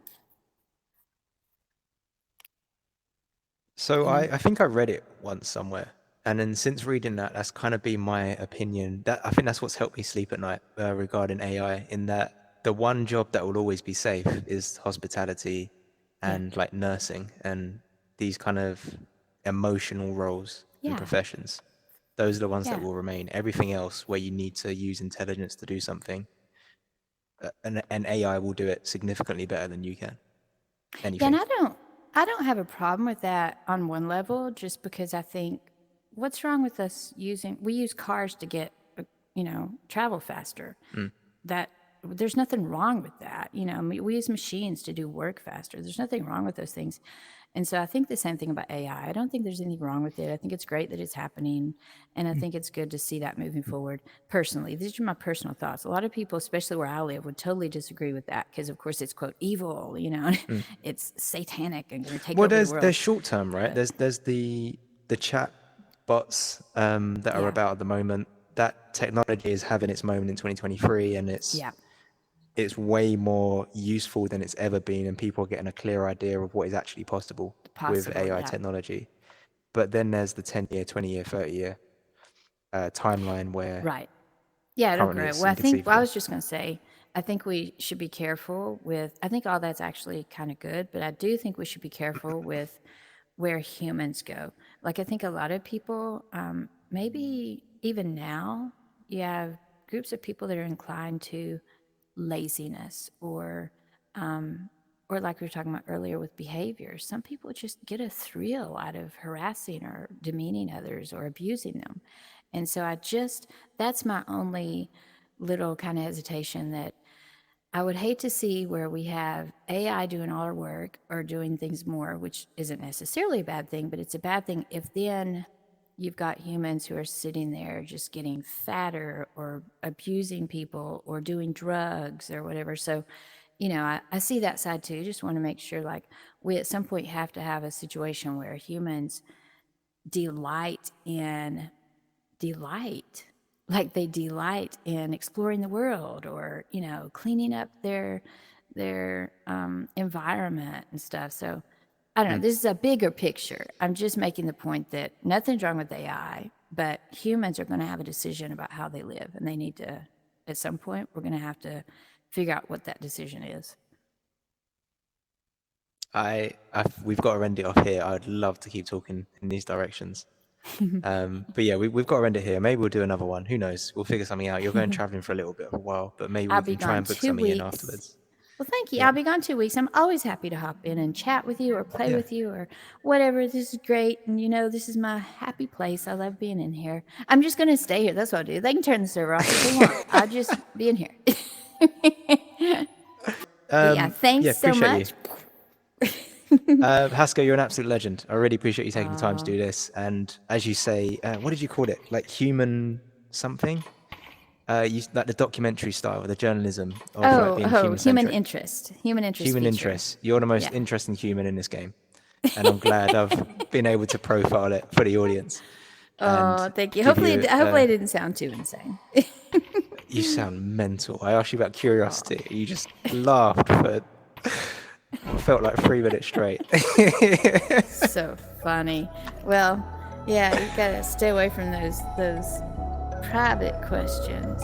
So I think I read it once somewhere, and then since reading that, that's kind of been my opinion. That I think that's what's helped me sleep at night regarding AI. In that the one job that will always be safe is hospitality, and like nursing and these kind of emotional roles and professions. Those are the ones that will remain. Everything else where you need to use intelligence to do something, an AI will do it significantly better than you can. Anything. Yeah, and I don't have a problem with that on one level, just because I think, what's wrong with us we use cars to get, you know, travel faster. That there's nothing wrong with that. You know, we use machines to do work faster. There's nothing wrong with those things. And so I think the same thing about AI. I don't think there's anything wrong with it. I think it's great that it's happening. And I think it's good to see that moving forward. Personally, these are my personal thoughts. A lot of people, especially where I live, would totally disagree with that because, of course, it's, quote, evil, you know, it's satanic and going to take over the world. There's short term, right? There's the chat bots that are about at the moment. That technology is having its moment in 2023, and it's way more useful than it's ever been, and people are getting a clear idea of what is actually possible with AI technology. But then there's the 10-year, 20-year, 30-year timeline where Yeah, I don't currently agree. it's Well, I inconceivable. was just going to say, I think we should be careful with, I think all that's actually kind of good, but I do think we should be careful with where humans go. Like, I think a lot of people, maybe even now, you have groups of people that are inclined to laziness or or like we were talking about earlier with behavior, some people just get a thrill out of harassing or demeaning others or abusing them. And so that's my only little kind of hesitation, that I would hate to see where we have AI doing all our work or doing things more, which isn't necessarily a bad thing, but it's a bad thing if then you've got humans who are sitting there just getting fatter or abusing people or doing drugs or whatever. So, I see that side too. Just want to make sure, like, we at some point have to have a situation where humans delight in delight like they delight in exploring the world, or cleaning up their environment and stuff. So I don't know, this is a bigger picture. I'm just making the point that nothing's wrong with AI, but humans are going to have a decision about how they live, and they need to, at some point, we're going to have to figure out what that decision is. We've got to end it off here. I would love to keep talking in these directions. But yeah, we've got to end it here. Maybe we'll do another one. Who knows? We'll figure something out. You're going traveling for a little bit of a while, but maybe we can try and book something in afterwards. Well, thank you. I'll be gone 2 weeks. I'm always happy to hop in and chat with you or play with you or whatever. This is great. And this is my happy place. I love being in here. I'm just going to stay here. That's what I'll do. They can turn the server off if they want. I'll just be in here. Thanks so much. Hasko, you're an absolute legend. I really appreciate you taking the time to do this. And as you say, what did you call it? Like human something? Like the documentary style, the journalism of being human interest. Human interest. You're the most interesting human in this game. And I'm glad I've been able to profile it for the audience. Thank you. Hopefully I didn't sound too insane. You sound mental. I asked you about curiosity. You just laughed for... felt like 3 minutes straight. So funny. Well, yeah, you gotta stay away from those private questions.